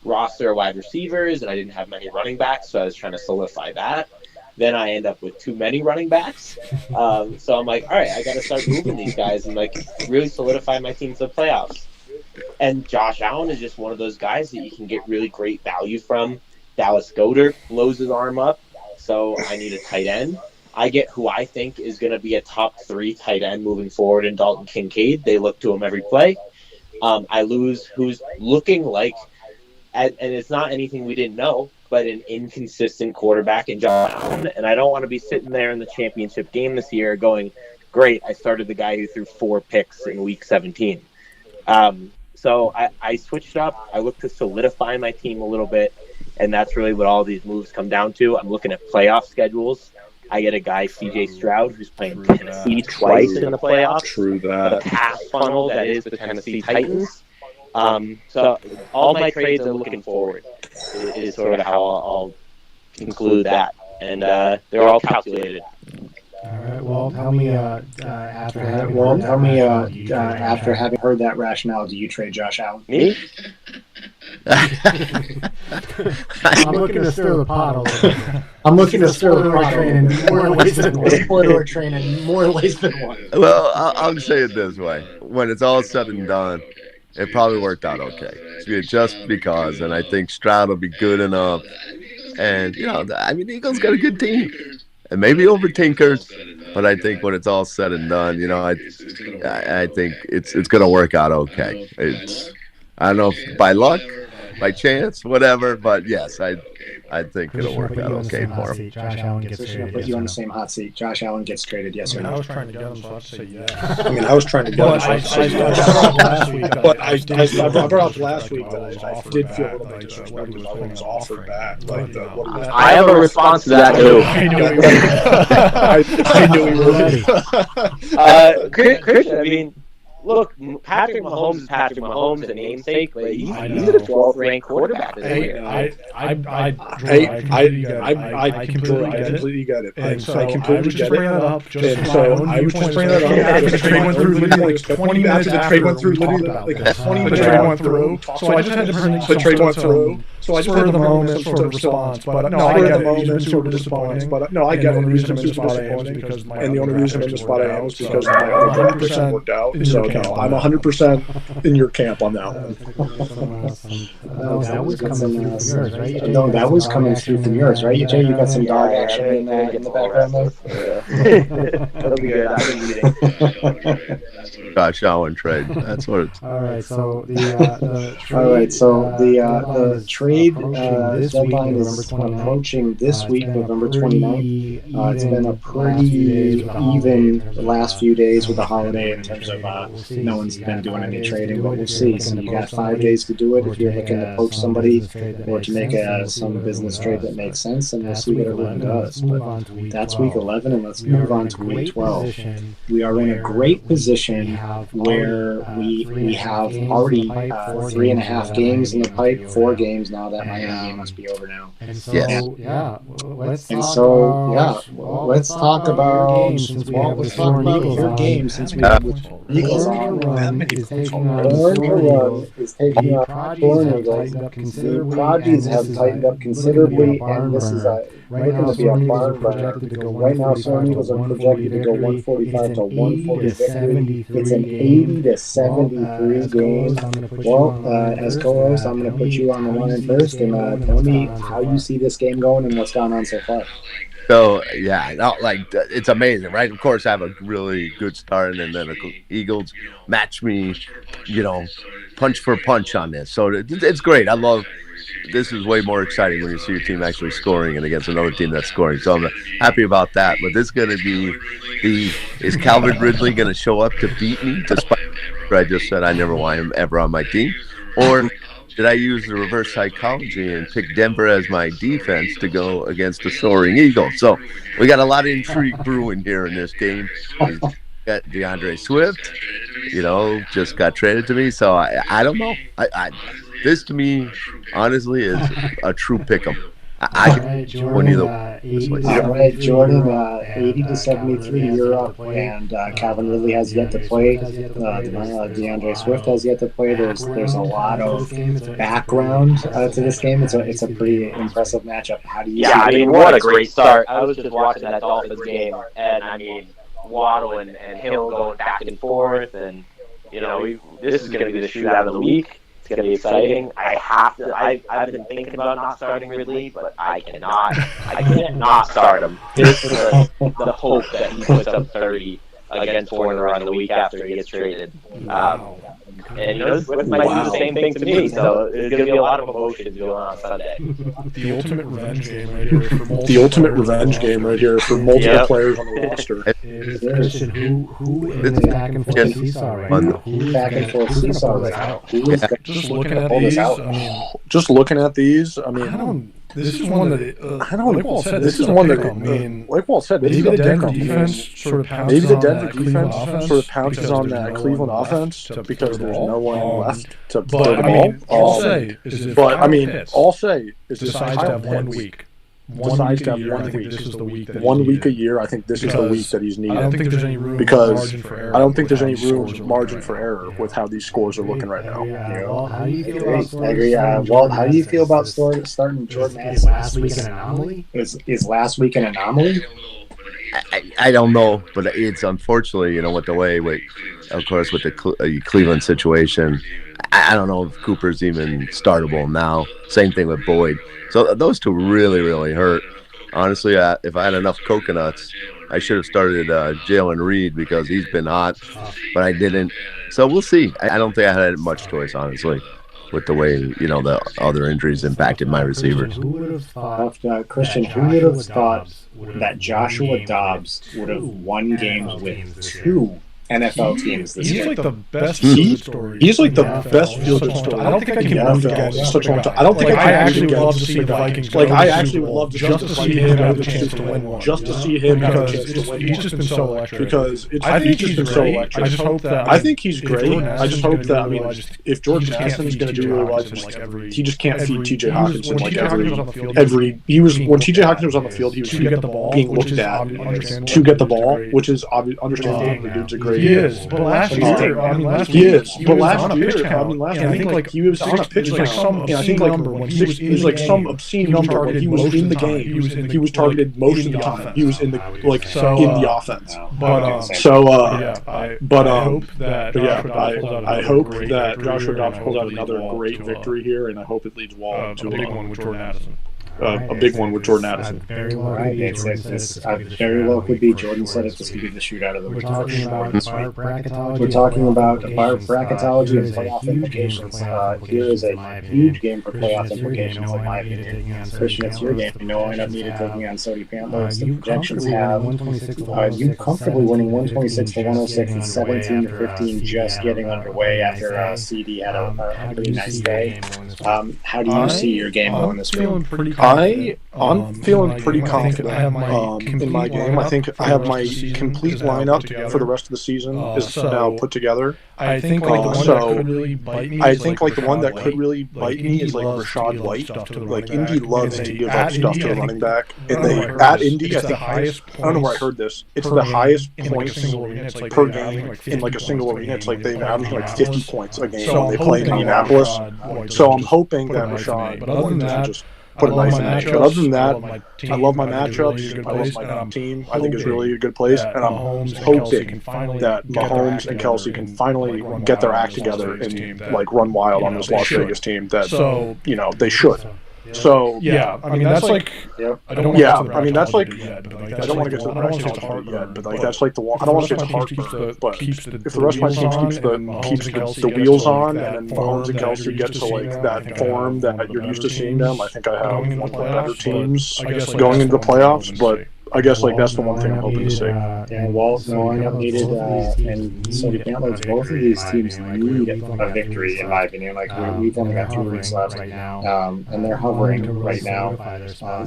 roster of wide receivers, and I didn't have many running backs, so I was trying to solidify that. Then I end up with too many running backs. So I'm like, all right, I got to start moving these guys and like really solidify my team to the playoffs. And Josh Allen is just one of those guys that you can get really great value from. Dallas Goedert blows his arm up, so I need a tight end. I get who I think is going to be a top 3 tight end moving forward in Dalton Kincaid. They look to him every play. I lose who's looking like, and it's not anything we didn't know, but an inconsistent quarterback in Josh Allen. And I don't want to be sitting there in the championship game this year going, great, I started the guy who threw 4 picks in week 17. So I switched up. I looked to solidify my team a little bit, and that's really what all these moves come down to. I'm looking at playoff schedules. I get a guy, C.J. Stroud, who's playing Tennessee twice in the playoffs. True that. The pass funnel that is the Tennessee Titans. So all my trades are looking forward is sort of how I'll conclude that. And they're all calculated. All right. Well, tell me after having heard that rationale, do you trade Josh Allen? Me? I'm looking to stir the pot a little bit. I'm looking to stir the pot in more ways than one. Spoiler train in more ways than one. Well, I'll say it this way: when it's all said and done, it probably worked out okay. Just because, and I think Stroud will be good enough. And the Eagles got a good team, and maybe over Tinkers, but I think when it's all said and done, I think it's going to work out okay. I don't know if by luck, by chance, whatever, but yes, I think it'll work out okay for him. Josh Allen gets traded. Put you on the same hot seat. Josh Allen gets traded. Yes or no? I was trying to get him, so I'd say yes. I was trying to get him, so I'd say yes. But I brought up last week that I did feel a little bit disrespected about what was offered back. I have a response to that too. I knew he would. Christian, I mean, look, Patrick Mahomes is Patrick Mahomes, a namesake, but he's a 12th ranked quarterback this year. I completely get it. And so I completely get it. And so I was just bringing that up after the trade went through, literally like 20 minutes after the trade went through, like 20 minutes after the trade went through. So I just had to bring the trade went through. So I just had to bring some sort of response. But no, I get it. He's been super disappointing. But no, I get it. He's been super disappointing. And the only reason I'm in the spot I am is because my 100% worked out. So no, I'm 100% in your camp on that one. That was coming through from yours, right? No, that was coming through from yours, right? Jay, you got some dog action in the background there. That'll be good. I've been eating. Josh Allen trade. That's what it's. All right, so the trade deadline is approaching this week, November 29th. It's been a pretty even the last few days with the holiday in terms of no one's been doing any trading, but we'll see. So you got 5 days to do it if you're looking to poach somebody or to make some business trade that makes sense, and we'll see what everyone does. But that's week 11, and let's move on to week 12. We are in a great position where we have already 3.5 games in the pipe, 4 games now. That Miami game must be over now. Let's talk about your game since we have Eagles on. Orange is taking on Soarin Eagles. The Prodigies have tightened up considerably, and this is looking to be a barn burner. Right now, Soarin Eagles are projected to go 145 to 140 victory. It's an 80 to 73 game. Well, as co-host, I'm going to put you on the line first, and tell me how you see this game going and what's gone on so far. So, it's amazing, right? Of course, I have a really good start, and then the Eagles match me, punch for punch on this. So it's great. This is way more exciting when you see your team actually scoring and against another team that's scoring. So I'm happy about that. But this is going to be is Calvin Ridley going to show up to beat me, despite I just said I never want him ever on my team? Or did I use the reverse psychology and pick Denver as my defense to go against the Soaring Eagles? So we got a lot of intrigue brewing here in this game. We got DeAndre Swift, just got traded to me. So I don't know. This to me, honestly, is a true pick'em. I can win either. All right, Jordan, 80 to 73, you're up, and Calvin Ridley has yet to play. DeAndre Swift has yet to play. There's a lot of background to this game. It's a pretty impressive matchup. How do you? Yeah, I mean, what a great start! I was just watching that Dolphins game, and I mean, Waddle and Hill going back and forth, and this is going to be the shootout of the week. It's going to be exciting. I've been thinking about not starting Ridley, but I can't not start him. This is the hope that he puts up 30 against Warner on the week after he gets traded. And Swift might do the same thing to me, so there's going to be a lot of emotions going on Sunday. The ultimate revenge game right here for multiple. The ultimate revenge game right here for multiple players on the roster. Christian, who is back and forth seesaw right now? Who's back and forth seesaw right now? Just looking at these, I mean, this is one that like Walt said. This is one that like Walt said. Maybe the Denver defense sort of pounces on that Cleveland offense because there's no one left to throw the ball. I'll say is if Kyle Pitts decides to have 1 week one week a year. I think this is the week that 1 week a year. I think this is the week that he's needed. I don't think there's any room because for error. I don't think there's any room margin for error with how these scores are looking right now. How do you feel about I agree. Walt, how do you feel about starting Jordan Addison? Is last week an anomaly? Is last week an anomaly? I don't know, but it's unfortunately, with the way, of course, with the Cleveland situation, I don't know if Cooper's even startable now. Same thing with Boyd. So those two really, really hurt. Honestly, if I had enough coconuts, I should have started Jalen Reed because he's been hot, but I didn't. So we'll see. I don't think I had much choice, honestly, with the way, the other injuries impacted my receivers. Who would have thought, Christian, who would have thought that Joshua Dobbs would have won games with two NFL teams this year? He's like the best fielded story. He's like the best fielded story. I don't think I can move against such a long time. I don't think I actually would love to see the Vikings. I actually would love to just to see him have a chance to win one. Just to see him have a chance to win one. He's just been so electric. Because I think he's great. I just hope that. I think he's great. I just hope that. If Jordan Addison is going to do really well, he just can't feed T.J. Hawkinson like every. When T.J. Hawkinson was on the field, he was being looked at to get the ball, which is understandable. The dude's a great. He is, but last year, I think like he was on a pitch count. Some obscene number when he was like some obscene number when he was in the game. He was targeted most of the time. He was in the in the offense. I hope that Joshua Dobbs pulls out another great victory here, and I hope it leads Walt to a big one with Jordan Addison. A big one with Jordan Addison. Very well could be. Jordan said it. This could be the shootout of the week. We're talking about BARFF bracketology and playoff implications. Here is a huge game for playoff implications, in my opinion. Christian, it's your game. No lineup needed taking on Sody Pantlos. The projections have you comfortably winning 126 to 106 and 17 to 15, just getting underway after CD had a pretty nice day. How do you see your game going this week? I'm feeling pretty confident in my game. I think I have my complete lineup for the rest of the season is now put together. I think like the one that could really bite me. I think like the one that could really bite me is like Rashad White. Like Indy loves to give up stuff to the running back, and they at Indy, I think I don't know where I heard this. It's the highest points per game in like a single arena. It's like they've averaged like 50 points a game when they play in Indianapolis. So I'm hoping that Rashad can just put a knife in it. But other than that, I love my matchups. I love my team. I think it's really a good place. And I'm hoping that Mahomes and Kelsey can finally get their act together and like run wild on this Las Vegas team that, they should. So I mean that's like I don't want to get to the heart yet, but like that's like the one. I don't want to get to heartburn, but if the rest of my team keeps the wheels on, and then Mahomes and Kelsey get to like that form that you're used to seeing them, I think I have one of the better teams going into the playoffs. But I guess like that's the one thing I'm hoping to see. And Walt, no lineup needed, and Sody Pantlos, both of these teams need a victory, in my opinion. Like we've only got 2 weeks left, and they're hovering right now,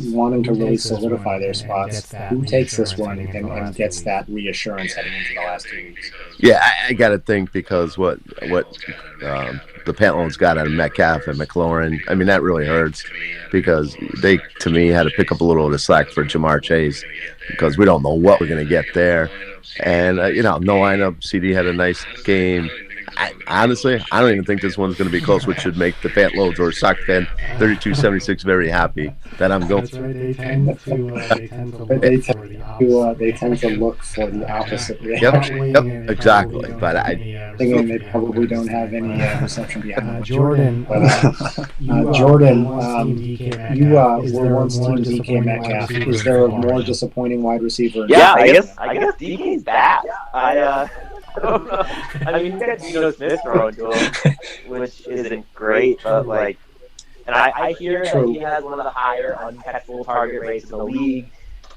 wanting to really solidify their spots. Who takes this one and gets that reassurance heading into the last 2 weeks? Yeah, I got to think because what the Pantaloons got out of Metcalf and McLaurin, I mean, that really hurts because they, to me, had to pick up a little of the slack for Jamar Chase because we don't know what we're going to get there. And, no lineup. CD had a nice game. Honestly, I don't even think this one's going to be close, which should make the Pantaloons or Sox fan 32-76 very happy that I'm going. They tend to look for the opposite reaction. Yep, exactly. But thinking they probably don't have any reception behind Jordan. Jordan, you were once Team DK Metcalf. Is there a more disappointing wide receiver? Yeah, I guess DK's back. I mean, you got Geno Smith thrown to him, which isn't great, but like, and I hear that he has one of the higher uncatchable target rates in the league.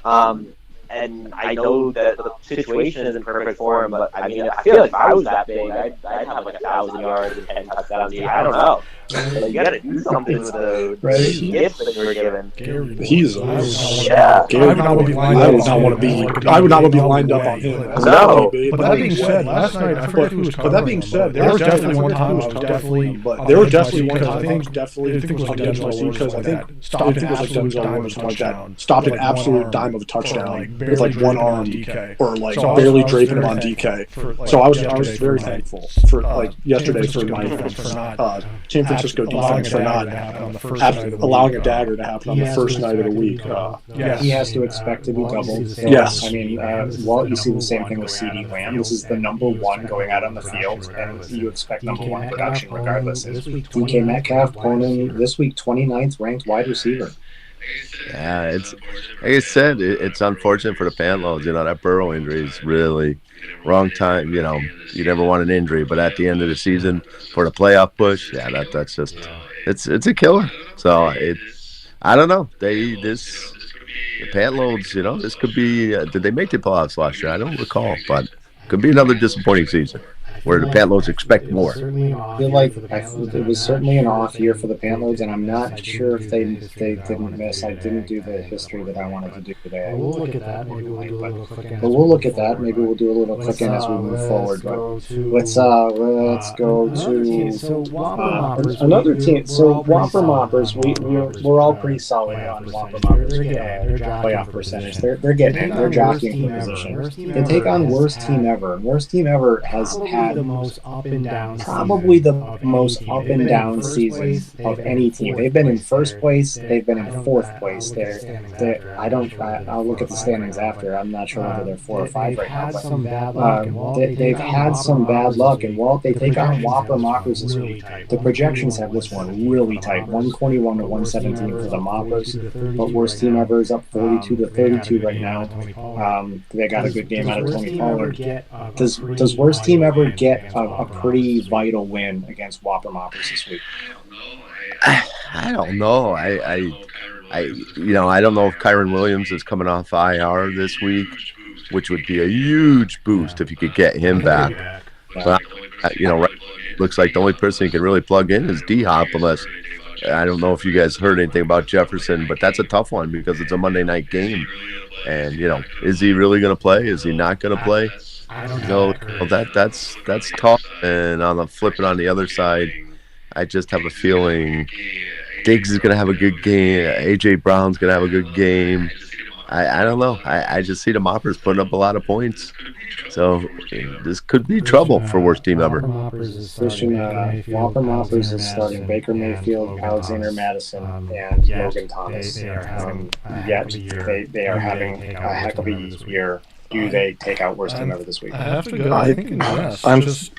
And and I know that the situation isn't perfect for him, but I mean, I feel like if I was that big, I'd have like 1,000 yards and 10 touchdowns. I don't know. Like, you got to do something with the gifts that you were given. He's I would not want to be lined up on him. No. But that being said, last night I forget who was covering. But that being said, there was definitely one time I was definitely against my seat because I think stopped an absolute dime of a touchdown. Stopped an absolute dime of a touchdown with like one arm or like barely draping him on DK. So I was very thankful for like yesterday for my San Francisco defense for not allowing a dagger to happen on the first night of the week. He has to expect to be doubled. Yes. I mean, Walt, you see the same thing with CeeDee Lamb. This is the number one going out on the field, and you expect number one production regardless. DK Metcalf pulling this week 29th ranked wide receiver. Yeah, it's like I said, it's unfortunate for the Pantloads. That Burrow injury is really wrong time. You never want an injury, but at the end of the season for the playoff push, that's just it's a killer. So I don't know. The Pantloads, this could be. Did they make the playoffs last year? I don't recall, but could be another disappointing season where the Pantloads expect more. I feel like it was certainly an off year for the Pantloads, and I'm not sure if they didn't miss. I didn't do the history that I wanted to do today. We'll look at that. Maybe we'll do a little clicking. But we'll look at that. Maybe we'll do a little clicking as we move forward. Let's go to another team. So Whopper Moppers, we're all pretty solid on Whopper Moppers playoff percentage. They're getting it. They're jockeying for position. They take on worst team ever. Worst team ever has had the most up and down, probably the most up and down season of any team. They've been in first place. They've been in fourth place. I'll look at the standings after. I'm not sure whether they're 4 or 5 right now. But they've had some bad luck, and they take on Whopper Moppers this week. The projections have this one really tight, 121 to 117 for the Moppers. But worst team ever is up 42 to 32 right now. They got a good game out of Tony Pollard. Does worst team ever get a pretty vital win against Whopper Moppers this week? I don't know. I don't know if Kyron Williams is coming off IR this week, which would be a huge boost if you could get him back. But looks like the only person you can really plug in is D-Hop, unless I don't know if you guys heard anything about Jefferson, but that's a tough one because it's a Monday night game. And, is he really going to play? Is he not going to play? I don't know. That's tough. And on the other side, I just have a feeling Diggs is going to have a good game. A.J. Brown's going to have a good game. I don't know. I just see the Moppers putting up a lot of points. So this could be trouble for worst team ever. Whopper Moppers is starting Baker Mayfield, Alexander Madison, and Logan Thomas. They are having a heck of a year. Do they take out worst team ever this week? I have to go. I think yes. I think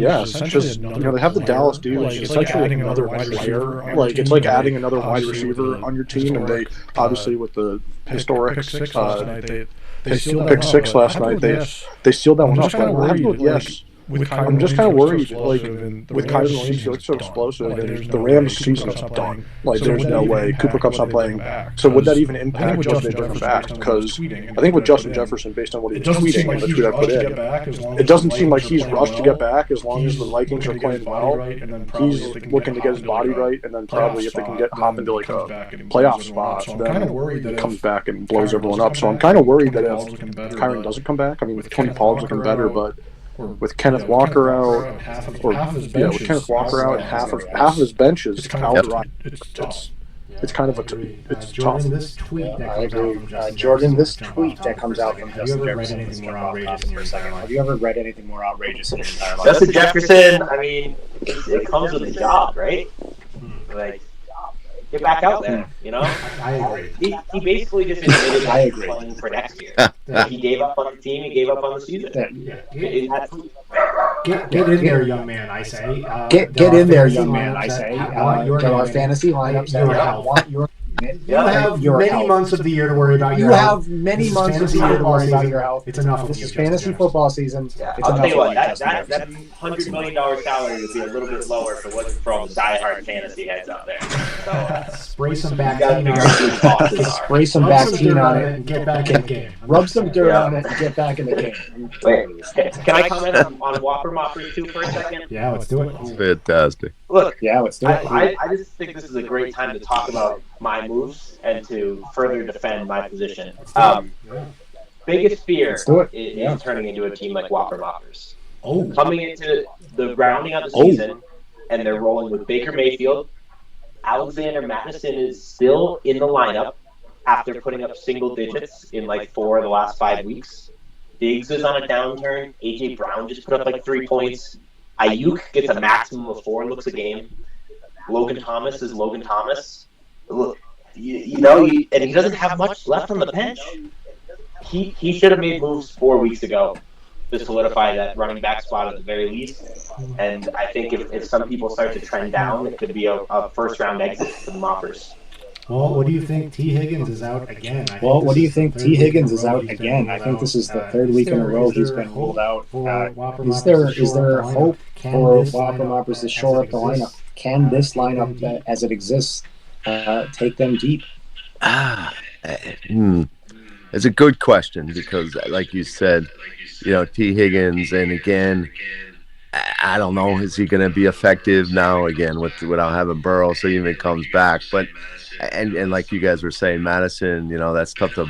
yes. Just they have the Dallas dudes. It's like adding another wide receiver. It's like adding another wide receiver on your team, and they obviously with the historic pick six last night. They sealed that one up. I have to go yes. I'm just kind of worried, with Kyron Williams, he looks so explosive, and the Rams' season is done. There's no way. Cooper Kupp's not playing. So would that even impact Justin Jefferson back? Because I think with Justin Jefferson, based on what he's tweeting, the tweet I put in, it doesn't seem like he's rushed to get back as long as the Vikings are playing well. He's looking to get his body right, and then probably if they can hop into a playoff spot, then he comes back and blows everyone up. So I'm kind of worried that if Kyron doesn't come back, with Tony Pollard's looking better, but with Kenneth Walker out, and half of his bench is out. It's kind of tough. Jordan, this tweet that comes out from Justin Jefferson. Have you ever read anything more outrageous in your entire life? Justin Jefferson, it comes with a job, right? Get back out there, I agree. He basically just admitted that he's playing for next year. He gave up on the team. He gave up on the season. Get in there, young man, I say. Get in there, young man, I say. Our fantasy lineups. You have many months of the year to worry about your health. You have many months of the year to worry about your health. It's enough. This is fantasy football season. Yeah, It's I'll tell you what, enough. that $100 million salary would be a little bit lower if it wasn't for all the diehard fantasy heads out there. So, spray some gotta Bactine figure out who the bosses are. Spray some Bactine on it and get back in the game. Rub some dirt on it and get back in the game. Wait, can I comment on Whopper Moppers too for a second? Yeah, let's do it. It's fantastic. Look, Yeah, let's do it. I just think this is a great time to talk about my moves and to further defend my position. Biggest fear is turning into a team like Whopper Moppers. Coming into the rounding out the season, and they're rolling with Baker Mayfield. Alexander Madison is still in the lineup after putting up single digits in like 4 of the last 5 weeks. Diggs is on a downturn. A.J. Brown just put up like 3 points. Ayuk gets a maximum of 4 looks a game. Logan Thomas is Logan Thomas. Look, and he doesn't have much left on the bench. He should have made moves 4 weeks ago to solidify that running back spot at the very least. And I think if some people start to trend down, it could be a first-round exit for the Moppers. Well, what do you think? T. Higgins is out again. I think this is the third week in a row he's been ruled out. Is there hope for Whopper Moppers to shore up the lineup? Can this lineup, as it exists, take them deep? It's a good question because, like you said, T. Higgins, and again, I don't know, is he going to be effective now again without having Burrow, so even comes back? But and like you guys were saying, Madison, that's tough to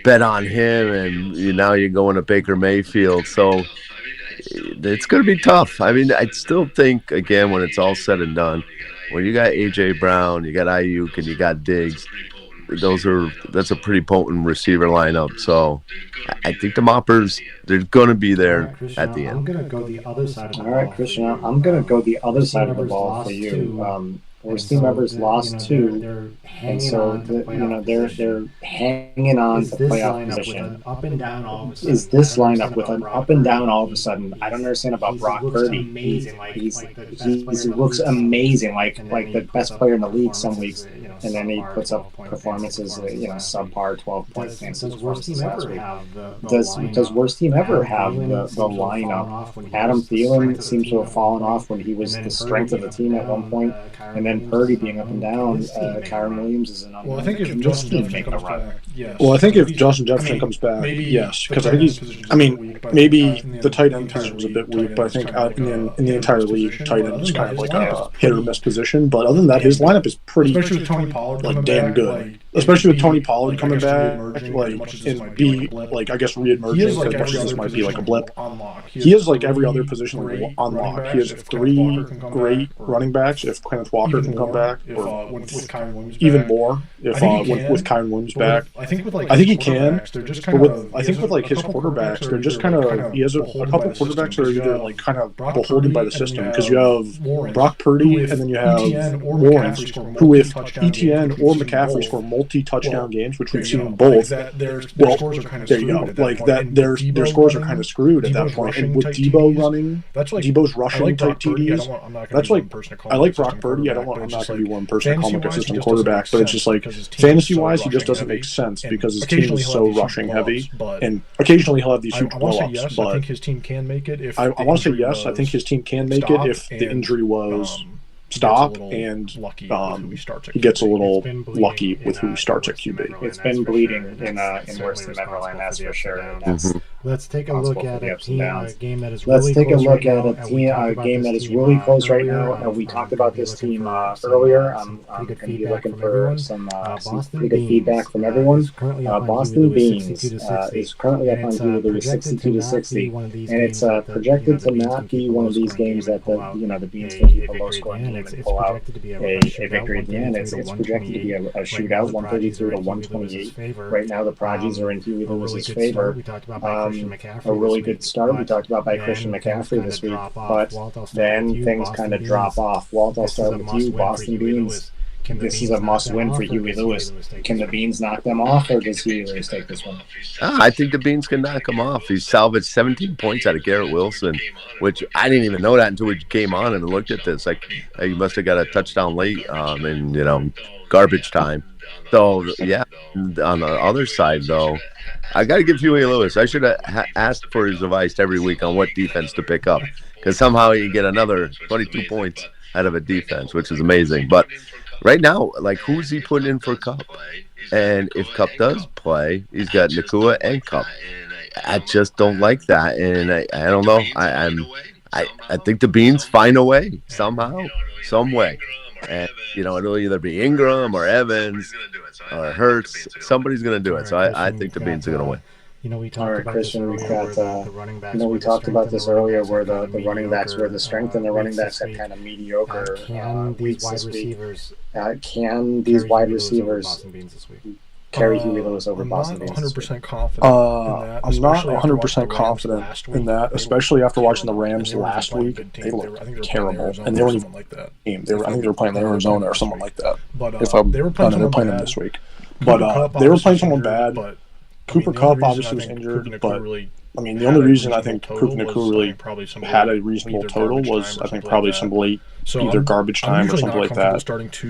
bet on him, and now you're going to Baker Mayfield, so it's going to be tough. I mean, I still think, again, when it's all said and done, when you got A.J. Brown, you got Ayuk, and you got Diggs, that's a pretty potent receiver lineup. So I think the Moppers, they're going to be there at the end. I'm going to go the other side of the ball. All right, Christian, I'm going to go the other side of the ball for you. Worst team ever's lost 2, and so they're hanging on to playoff position. Is this lineup with an up and down all of a sudden? I don't understand about Brock Purdy. He looks amazing, like the best player in the league some weeks, and then he puts up performances, subpar 12-point fantasy performances last week. Does worst team ever have the lineup? Adam Thielen seems to have fallen off when he was the strength of the team at one point, and then Purdy being up and down. Kyren Williams is an unknown. Well, I think if Justin Jefferson comes back, yes. Well, I think if Justin Jefferson comes back, yes, because I think maybe the tight end position was a bit weak, but I think in the entire league, tight end is kind of like a hit or miss position. But other than that, his lineup is pretty, especially with Tony Pollard damn good. Especially with Tony Pollard coming back, and be I guess re-emerging, as much as this might be like a blip. He is like every other position on lock. He has 3 great running backs. If Kenneth Walker can come back, or even more if with Kyren Williams back. I think he can. But I think with his quarterbacks, they're just kind of, he has a couple quarterbacks that are either kind of beholden by the system, because you have Brock Purdy and then you have Warren, who if Etienne or McCaffrey score multi-touchdown games, which we've seen both, their scores are kind of screwed. Their scores are kind of screwed at that point. And with Debo running, Debo's rushing type TDs, I like Brock Purdy. I'm not going to be one person to call him a system quarterback, but it's just fantasy-wise, he just doesn't make sense because his team is so rushing heavy, and occasionally he'll have these huge blow-ups. But I think his team can make it. I want to say yes. I think his team can make it if the injury was stop and he gets a little lucky with who he starts at QB. It's been bleeding in worse than Neverland, that's for sure. Let's take a look at a game that is really close right now. We talked about this team earlier. I'm going to be looking for some pretty good feedback from everyone. Boston Beans is currently up on Hulu 62-60, and it's projected to not be one of these games that the Beans can keep a low scoring game and pull out a victory at the end. It's projected to be a shootout, 133-128. Right now, the Prodigies are in Huey Lewis's favor. A really good start we talked about by Christian McCaffrey this week, but then things kind of drop off. Walt, I'll start with you. Boston Beans this is a must-win for Huey Lewis. Can the Beans knock them off, or does Huey Lewis take this one? I think the Beans can knock him off. He salvaged 17 points out of Garrett Wilson, which I didn't even know that until we came on and looked at this. Like, he must have got a touchdown late in garbage time. So, yeah, on the other side, though, I got to give Huey Lewis. I should have asked for his advice every week on what defense to pick up, because somehow he get another 22 points out of a defense, which is amazing. But right now, like, who's he putting in for Kupp? And if Kupp does play, he's got Nakua and Kupp. I just don't like that, and I don't know. I think the Beans find a way somehow, some way. And, it'll either be Ingram or Evans or Hurts. Somebody's going to do it. So I think the Beans are going to win. We talked about Christian, we've got, we talked about this earlier where the running backs were the strength and the running backs had kind of mediocre weeks this week. Can these wide receivers carry Huey Lewis over Boston Beans? I'm not 100% confident in that. I'm not 100% confident in that, especially after watching the Rams last week. They looked terrible, and they weren't even like that game. I think they were playing Arizona or someone like that. They were playing them this week, but they were playing someone bad. Cooper Kupp obviously was injured, but I mean, the only reason I think Puka Nacua really had a reasonable total was, I think, probably some late either garbage time or something like that.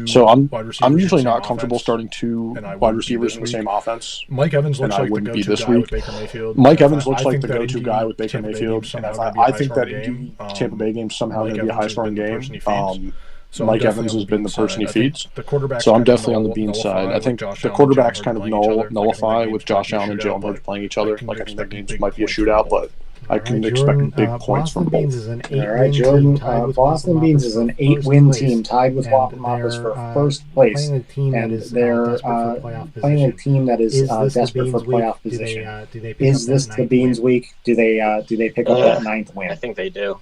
So I'm usually not comfortable starting two wide receivers in the same offense. Mike Evans looks like the go-to guy with Baker Mayfield. Mike Evans looks like the go-to guy with Baker Mayfield, and I think that Tampa Bay game somehow going to be a high-scoring game. So Mike Evans has been the person he feeds. So I'm definitely on the Beans side. I think the quarterbacks kind of nullify with Josh Allen and Jalen Hurts playing each other. Like, I think that game might be a shootout, but I can expect big points from both. All right, Jordan. Boston Beans is an 8-win team tied with Whoppers for first place, and they're playing a team that is desperate for playoff position. Is this the Beans week? Do they pick up that 9th win? I think they do.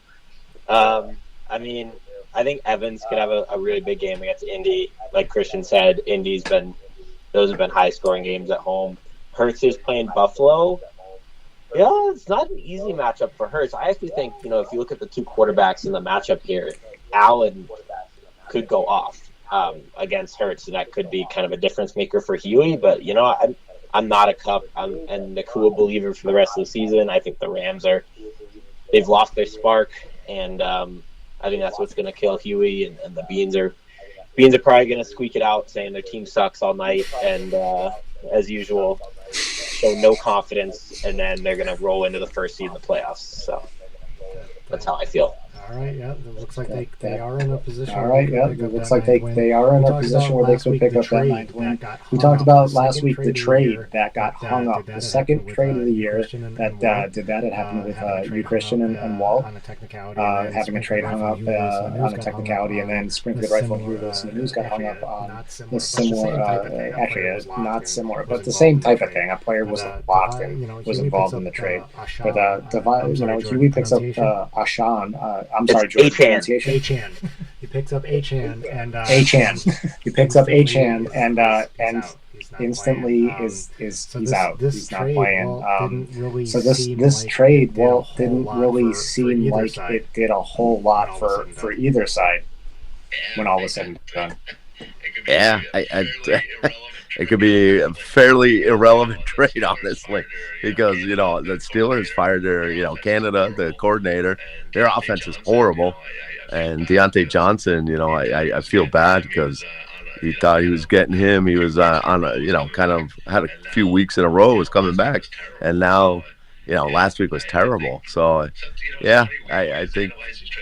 I think Evans could have a really big game against Indy. Like Christian said, those have been high-scoring games at home. Hurts is playing Buffalo. Yeah, it's not an easy matchup for Hurts. I actually think, if you look at the two quarterbacks in the matchup here, Allen could go off against Hurts, and that could be kind of a difference maker for Huey. But, I'm not a Kupp and Nakua believer for the rest of the season. I think the Rams they've lost their spark, and I think that's what's going to kill Huey, and the Beans are probably going to squeak it out, saying their team sucks all night, and as usual, show no confidence, and then they're going to roll into the first seed in the playoffs. So that's how I feel. All right, yeah, it looks like they are in a position. All right, yeah, it looks like they are in a position where they could pick up that 9th win. We talked about last week the trade that got hung up, the second trade of the year that had happened with you, Christian, and Walt, having a trade hung up on a technicality, and then sprinkled right from Huey Lewis and the news got hung up on the similar, actually not similar, but the same type of thing. A player was locked and was involved in the trade, but Huey picks up Ashan. I'm sorry, George. Achan. He picks up Achan and Achan. He picks up Achan and instantly he's out. He's not playing. So this trade didn't really seem like it did a whole lot for either side when all was said and done. Yeah, it could be a fairly irrelevant trade, honestly, because, the Steelers fired their, Canada, the coordinator. Their offense is horrible. And Deontay Johnson, I feel bad because he thought he was getting him. He was on a, kind of had a few weeks in a row, was coming back. And now, last week was terrible. So, yeah, I think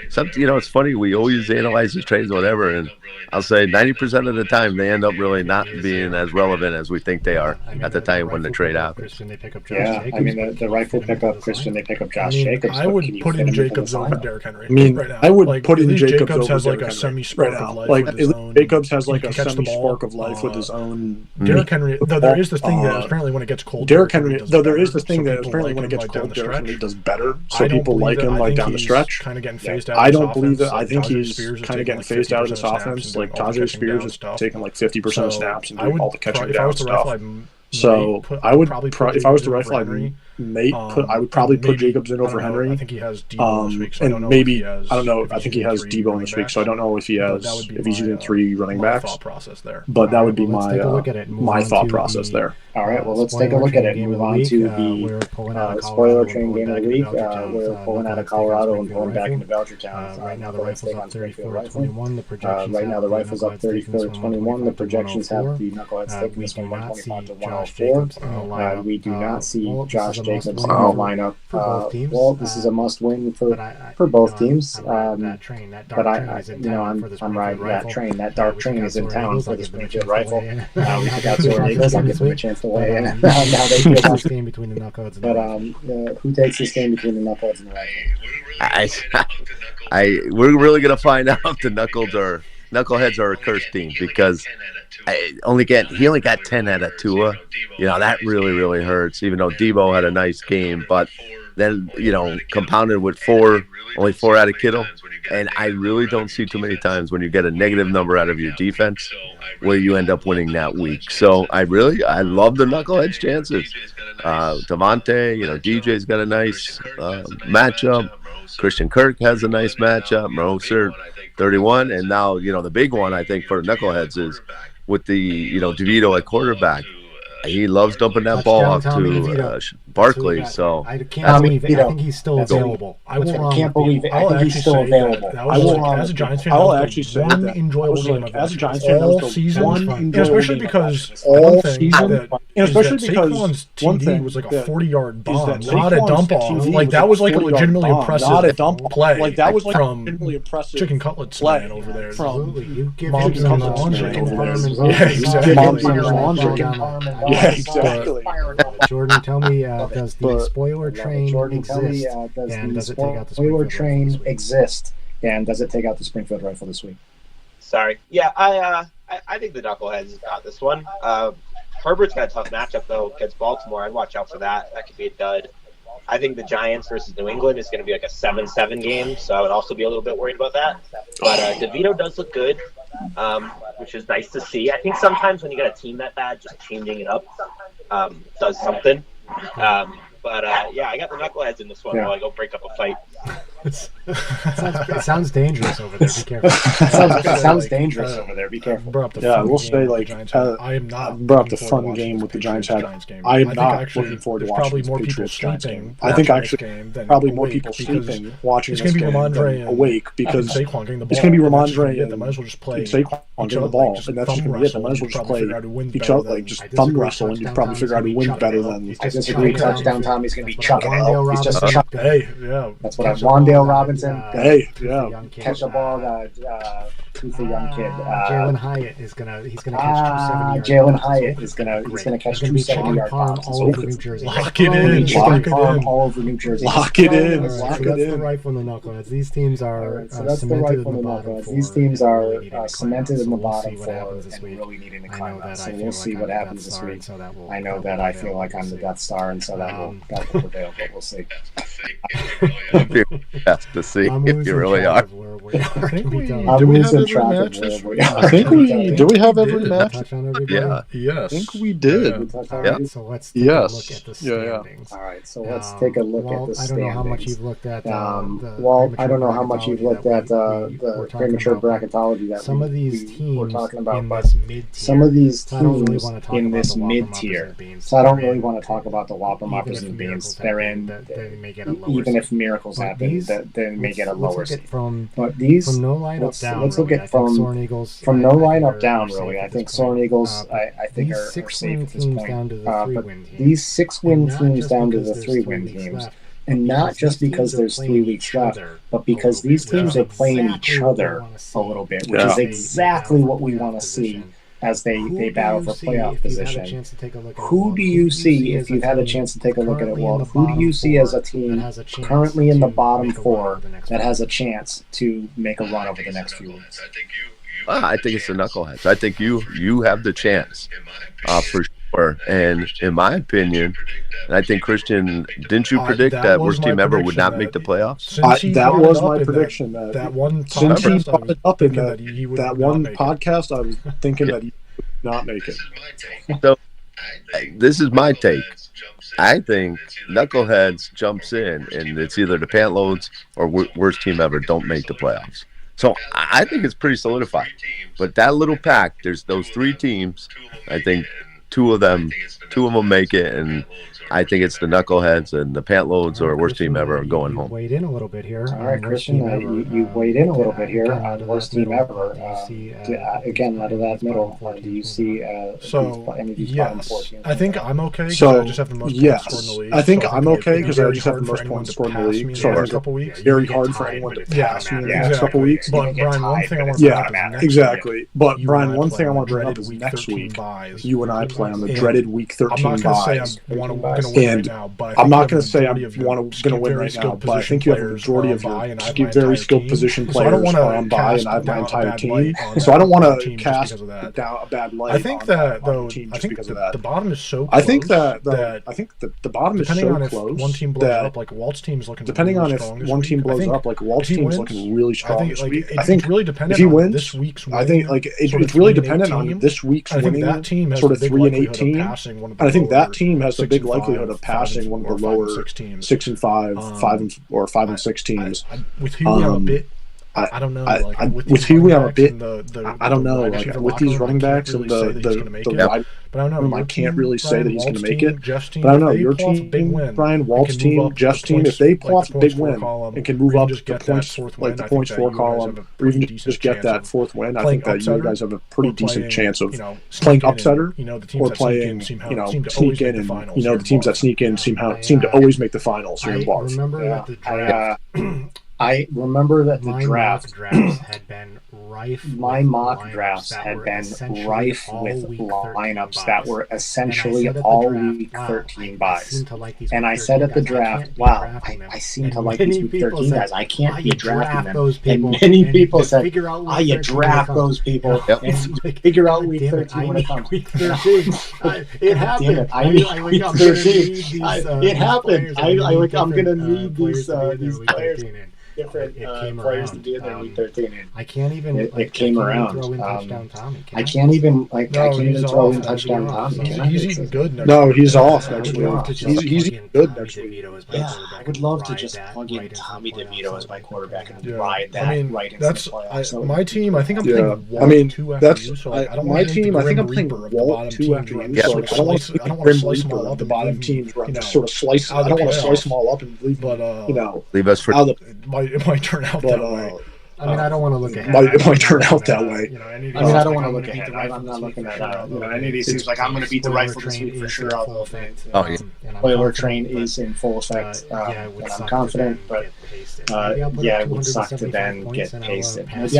it's funny. We always analyze these trades, whatever, and I'll say 90% of the time they end up really not being as relevant as we think they are at the time when the trade happens. The rifle pickup, Christian, they pick up Josh Jacobs. I would put in Jacobs over Derrick Henry. Right now. I would put in Jacobs has like a semi-spark of life. Jacobs has like a semi-spark of life with his own. Derrick Henry, though there is this thing that apparently when it gets cold. Derrick Henry, though there is this thing that apparently when it gets cold, Derrick Henry does better. So people like him like down the stretch. Kind of getting phased out. I don't believe that. I think he's kind of getting phased out of this offense. Like Tajay Spears is taking like 50% of snaps and doing all the catching down stuff. So I would if I was to rifle, I would probably put Jacobs in over Henry. I think he has Debo this week, so and maybe I don't know. I think he has Debo in this week, so I don't know if he's using 3 running backs. Thought process there. But that would be my thought process there. All right, well, let's take a look at it. Move on to the spoiler train game of the week. We're pulling out of Colorado and pulling back into Belchertown. Right now, the rifle's up 34-21. The projections right now, the rifle's up 34-21. The projections have the Knuckleheads taking this one 125 to 104. We do not see Josh Jacobs in the lineup. Well, this is a must-win for both teams. But I'm riding that train. That dark train is in town for the Springfield Rifle. We took out Soarin Eagles. I'll give them a chance to weigh in. Now they feel about this game between the Knuckleheads. But who takes this game between the Knuckleheads and the Rifle? We're really gonna find out if the Knuckleheads are a cursed team, because he only got 10 out of Tua. That really hurts, even though Debo had a nice game, but then compounded with only 4 out of Kittle. And I really don't see too many times when you get a negative number out of your defense where you end up winning that week. So I love the Knuckleheads' chances. Devontae, DJ's got a nice matchup. Christian Kirk has a nice matchup. Moser, 31. And now, the big one, I think, for the Knuckleheads is with the, DeVito at quarterback. He loves dumping that ball off to Barkley. So I can't believe it. I think he's still available. I can't believe it. I think he's still available. As a Giants fan, I'll actually say one that. enjoyable game of as a Giants fan, all season, especially because all season, especially because Saquon's TD was like a 40-yard bomb, not a dump off. Like that was like a legitimately impressive play. Like that was like from legitimately impressive chicken cutlet slaying over there. Absolutely, you give Mom's him Cutlet laundry over there. Yeah, exactly. Mom's laundry. Yeah, exactly. Jordan, tell me, does the spoiler train exist? And does it take out the spoiler Springfield train Rifle this week? exist? And does it take out the Springfield Rifle this week? Sorry. Yeah, I think the Knuckleheads got this one. Herbert's got a tough matchup, though, against Baltimore. I'd watch out for that. That could be a dud. I think the Giants versus New England is going to be like a 7-7 game, so I would also be a little bit worried about that. But DeVito does look good, which is nice to see. I think sometimes when you got a team that bad, just changing it up does something. But I got the Knuckleheads in this one while I go break up a fight. It sounds dangerous over there. Be careful. It sounds dangerous over there. Be careful. We'll say I am not brought up the fun game with the Giants had. I am not looking forward to watching the Patriots Giants game. I think actually probably more people sleeping watching this game than awake, because it's going to be Ramondre and Saquon getting the ball, and that's just going to be it. They might as well just play each other, like just thumb wrestle, and you probably figure out who wins better than. I disagree. Touchdown Tommy's going to be chucking it. He's just chucking. Hey, yeah. That's what Wandale Robinson. Hey, yeah. Catch the ball. Who's the young kid? Jalen Hyatt is gonna. He's gonna catch 270 yards. Jalen Hyatt is gonna. He's gonna catch 270-yard passes. All over New Jersey. Lock it in. All over New Jersey. Lock it in. That's the Rifle and the Knuckleheads. These teams are cemented in the bottom four. These teams are cemented in the bottom four and really needing to climb up. So we'll see what happens this week. I know that I feel like I'm the Death Star, and so that will prevail. But we'll see. Have to see if you really are. Do we have every match? I think do we have every match? Yeah. Yes. I think we did. Yeah. So let's take a look at the standings. All right. So let's take a look at the standings. I don't know how much you've looked at. I don't know how much you've looked at the premature bracketology that some of these teams we're talking about, but some of these teams in this mid-tier. So I don't really want to talk about the Whopper Moppers and Beans. They're in. Even if miracles happen, they may get a lower seed. But these, from no lineup down, let's look at from no lineup down. Really, I think Soarin Eagles, I think are safe at this point. But these 6-win teams down to the 3-win teams, and not just because there's 3 weeks left, but because these teams are playing each other a little bit, which is exactly what we want to see as they battle for playoff position. Who do you see, if you've had a chance to take a look at it, well, who do you see as a team currently in the bottom 4 that has a chance to make a run over the next few weeks? I think it's the Knuckleheads. I think you have the chance for sure. And in my opinion, and I think, Christian, didn't you predict that worst team ever would not make the playoffs? That was my prediction. Since he brought it up in that one podcast, I was thinking that he would not make it. So this is my take. I think Knuckleheads jumps in, and it's either the Pantloads or worst team ever don't make the playoffs. So I think it's pretty solidified. But that little pack, there's those 3 teams. I think two of them make it, and I think it's the Knuckleheads and the Pantloads or worst team ever going home. Weighed in a little bit here. All right, Christian, you weighed in a little bit here on worst team ever. Again, out of that middle, do you see any of these bottom 4 teams? I think I'm okay because I just have the most points scored in the league. I think I'm okay because I just have the most points scored in the league. So a couple weeks. Very hard for anyone to pass me in the next couple weeks. But Brian, one thing I want to bring up is next exactly. But Brian, one thing I want to bring up is next week. You and I play on the dreaded week 13 buys. And I'm not going to say I'm going to win right now, but I think you have a majority of your very skilled position players are on bye, and I have my entire team. So I don't want to cast down a bad light. I think that though, I think the bottom is so close. I think that the bottom is so close. Depending on if one team blows up, like Walt's team's looking. Depending on if one team blows up, like Walt's team's looking really strong this week. I think really dependent if he wins, this week's winning, I think like it's really dependent on this week's winning. That team has sort of the 3-8 team. And I think that team has the big likelihood of passing one of the lower 6 and 5, 5 and 6 teams. With Huey, I'm a bit. I don't know. With Huey, I'm a bit. I don't know. Like with these running backs and the but I don't know. I can't really say that he's going to make it. But I don't know. Your team, Brian, Walt's team, Jeff's team, if they pull off a big win and can move up the points, like the points 4 column, or even just get that 4th win, I think that you guys have a pretty decent chance of playing upsetter or playing, sneak in, and the teams that sneak in seem to always make the finals here in BARFF. I remember that the draft had been rife. My mock drafts had been rife with lineups that were essentially all week 13 buys. And I said at the draft, wow, I seem to like these week 13 guys. I can't be drafting them. And many people said, you draft those people and figure out week 13 when it comes. It happened. Week 13. It happened. I'm going to need these players. Different players to do in their week 13. I can't even. It came around. I can't even throw in touchdown Tommy. He's eating good next week. No, he's off next week. He's eating good next week. Yeah, I would love to just plug in Tommy DeVito as my quarterback and ride that right into the playoffs. My team. I think I'm playing Walt 2 after you. So I don't my team. I think I'm playing Walt 2 after you. So I don't want to slice them all up. The bottom teams sort of slice. I don't want to slice them all up and leave. Leave us for. It might turn out that way. I mean, I don't want to look ahead. It might turn out that way. I don't want to look ahead. I'm not looking at any of these things. Like I'm going to beat the rifle this week for sure. Spoiler train is in full effect. And I'm confident, but it would suck to then get pasted. Hey,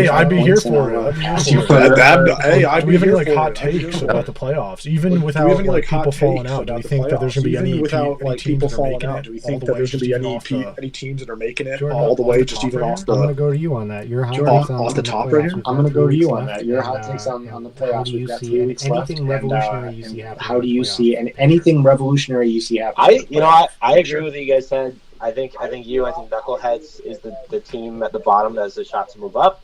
I'd be here for it. Hey, I'd be here for hot takes about the playoffs, even without people falling out. Do we think that there's going to be any people falling out? Do we think that there's going to be any teams that are making it all the way, just even off the? I'm going to go to you on that. Your hot takes off the top right here. I'm going to go to you on that. Your hot takes on the playoffs. We've got 3 weeks left. Anything revolutionary you see happening? How do you see anything revolutionary you see happening? I agree with what you guys said. I think Knuckleheads is the team at the bottom that has a shot to move up.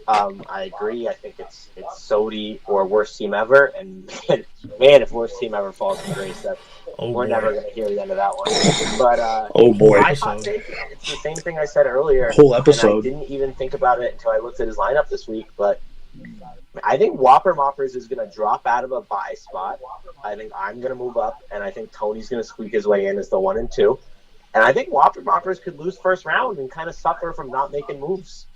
I agree. I think it's Sodi or worst team ever. And man, if worst team ever falls from grace, we're never going to hear the end of that one. But oh boy, my hot take, it's the same thing I said earlier. Whole episode. And I didn't even think about it until I looked at his lineup this week. But I think Whopper Moppers is going to drop out of a bye spot. I think I'm going to move up, and I think Tony's going to squeak his way in as the 1 and 2. And I think Whopper Moppers could lose first round and kind of suffer from not making moves.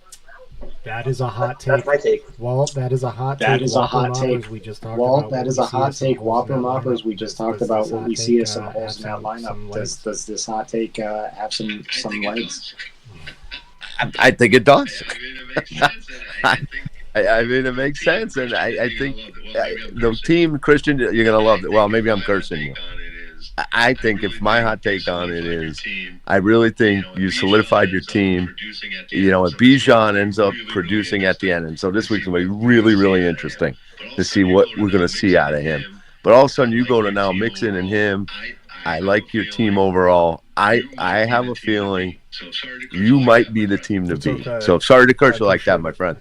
That is a hot take. That's my take. Walt, that is a hot take. That is a hot take. Walt, that is a hot take. Whopper Moppers, we just talked about what we see as some holes in that lineup. Does this hot take have some legs? I think it does. I mean, it makes sense, and I think the team, Christian, you're going to love it. Well, maybe I'm cursing you. I think if my hot take on it is, I really think you solidified your team. If Bijan ends up producing at the end, and so this week's going to be really, really interesting to see what we're going to see out of him. But all of a sudden, you go to now Mixon and him. I like your team overall. I have a feeling you might be the team to beat. So sorry to curse you like that, my friend.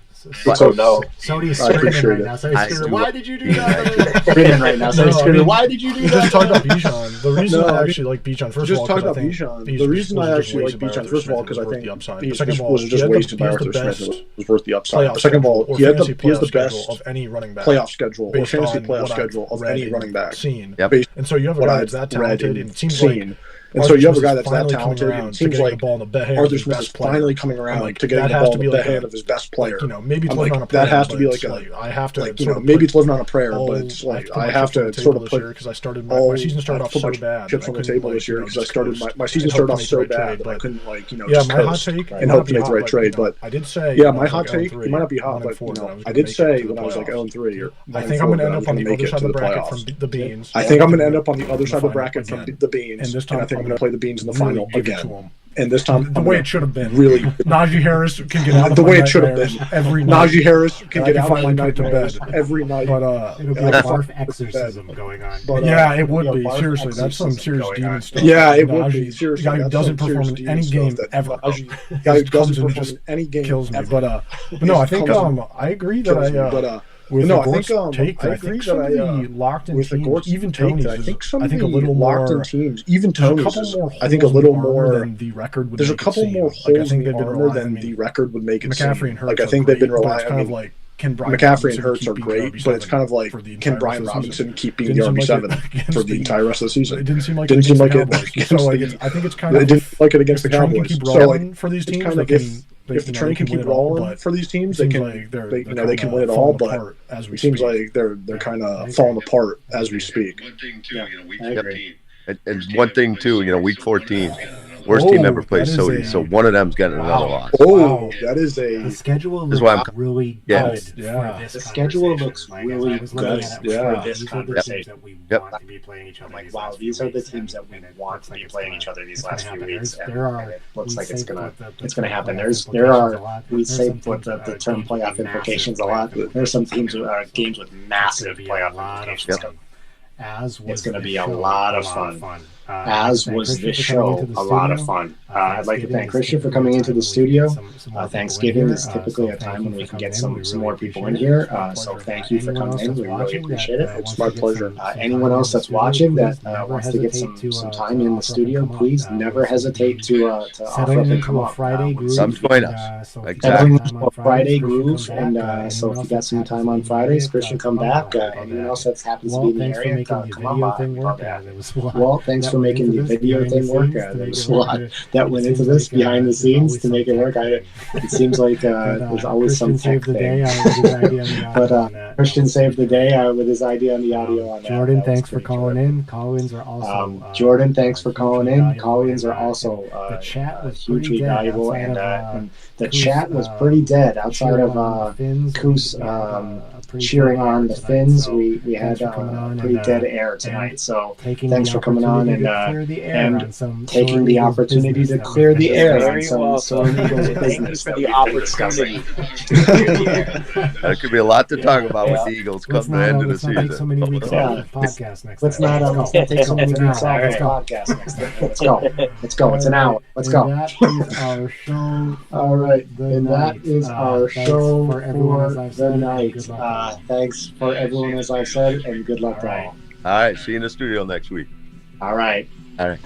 So no. Sony's I screaming appreciate right it. now. Sony's screaming, why did you do that? Screaming right now. Sony's screaming, why did you do You that? just talked about Bijan. The reason I actually like Bijan, first of all, just talk because I about think Bijan. The reason I actually like Bijan, first of all, because I think he was just wasted by Arthur Smith. It was worth the upside. Second of all, he has the best of any running back playoff schedule or based fantasy on playoff what I've schedule of read any and running back. Seen. Yep. And so you have a What guy I've that's that read talented, and it seems seen. like And so you have a Smith guy is that's that finally talented, coming and around it to seems getting like the ball in the hand of Arthur his Smith best is player. finally coming around Like, to getting that the has ball to in be the like hand of his best player. maybe it's I'm living like, on a prayer. that has to be but like it's a I have to like sort of maybe put it's living on a prayer, all- but it's like put my I have chips on to the sort table of this year put because I started all my season started I off put so my bad. chips on the table this year because I started my season and started hope off to so make the right bad trade, that I but- couldn't like Yeah, just my hot coast take and hope to make the right trade. But I did say yeah, my hot take, it might not be hot, but I did say when I was like 0-3 or I think I'm going to end up on the make other it side to of the the bracket playoffs. from the Beans. I think I'm going to end up on the other side of the bracket from again. the Beans, And this time I think I'm I'm going to play the Beans in the really final give it to again. him. And this time, The way it should have been. really Najee Harris can get out of the my way it should have nightmares been. every night. Najee Harris can And get I out of my finally put it to nightmares bed. every night. But It'll be a barf exorcism going on. But, yeah, it it'll would be a be. barf Seriously, that's some exorcism serious going demon on. stuff. Yeah, it would be. Najee, Seriously, the guy who that's doesn't some perform serious in any demon game stuff that ever. Najee- Just guy who comes doesn't and perform just in any game kills me. ever. But no, I think Comes in- I agree that kills me. with no, the I Gort's think take, I I agree think that some of the locked in with the teams, Gort's even take, Tony's, I think some I of think a the little locked more. in teams, even There's a Tony's, couple is, more I think a holes little in the armor more. than the record would There's a make it couple seem. more Like, I holes think in they've the been armor relying. than the record would make it McCaffrey seem. and Hurts Like I are think they've been great, but relying. it's kind of like, can Brian McCaffrey and Robinson Hurts keep are being great, RB7 but it's kind of like, for the can entire Brian rest of the Robinson season? keep being Didn't the seem like RB7 it against for the entire rest of the season? It didn't seem like Didn't it seem against like the it Cowboys. against So like, the- I think it's kind It of didn't like it against the if the trend can Cowboys. keep So rolling like, for these it's teams, kind they of can. if the trend can keep rolling for these teams, they can like they're they kinda can win it all. falling But apart as we it seems speak. like they're kind of falling apart as we speak. One thing too, week 14. And one thing too, week 14, worst team ever played that is Sodi, so one of them's getting another loss. Oh, that is The a schedule That's looks why I'm- really Yeah. good Yeah. for this The schedule looks conversation. really I was looking good at it yeah. for this conversation that we Yep. want to be playing each other. I'm like, these wow, last these few are the weeks, teams that and we it want looks to like be it's playing gonna- each other these it's last gonna few happen. weeks, There are. and it looks we like it's say gonna the it's gonna term happen. playoff There implications a are lot. we There's say some what teams the that term are playoff massive implications a playoff lot. implications. There's some teams games with It's massive gonna be a playoff lot of implications. fun. As was It's going to this be a show, lot of fun. As was this show, a lot of fun. I'd like to thank Christian for coming into the studio. Thanksgiving is typically a time when we can get some more people in here. So thank you for coming in. We really appreciate it. It's my pleasure. Anyone else that's watching that wants to get some time in the studio, please never hesitate to offer up and come up. Come join us. Settling Exactly. into a Friday groove, and so if you got some time on Fridays, Christian, come back. Anyone else that happens to be in the area, come on by. Well, thanks for making the video thing work. There was a lot that went into this behind the scenes to make it work. It seems like there's always some tech thing. But Christian saved the day with his idea on the audio on that. Jordan, thanks for calling in. Call-ins are also Jordan, thanks for calling in. Call-ins are also the chat was hugely pretty valuable, dead and the chat was pretty dead outside of Koos cheering on the Finns. We had pretty dead air tonight. So thanks for coming on and taking the opportunity to clear the air on some Soarin Eagles business that we've been discussing. There could be a lot to talk about with the Eagles come the end of the season. Take so many weeks off the podcast next Let's time. not take so many weeks off the podcast next time. Let's go. It's an hour. Let's go. That is our show. All right, and that is our show for everyone, for the night. Thanks for everyone, as I've said, and good luck to all. All right, see you in the studio next week. All right. All right.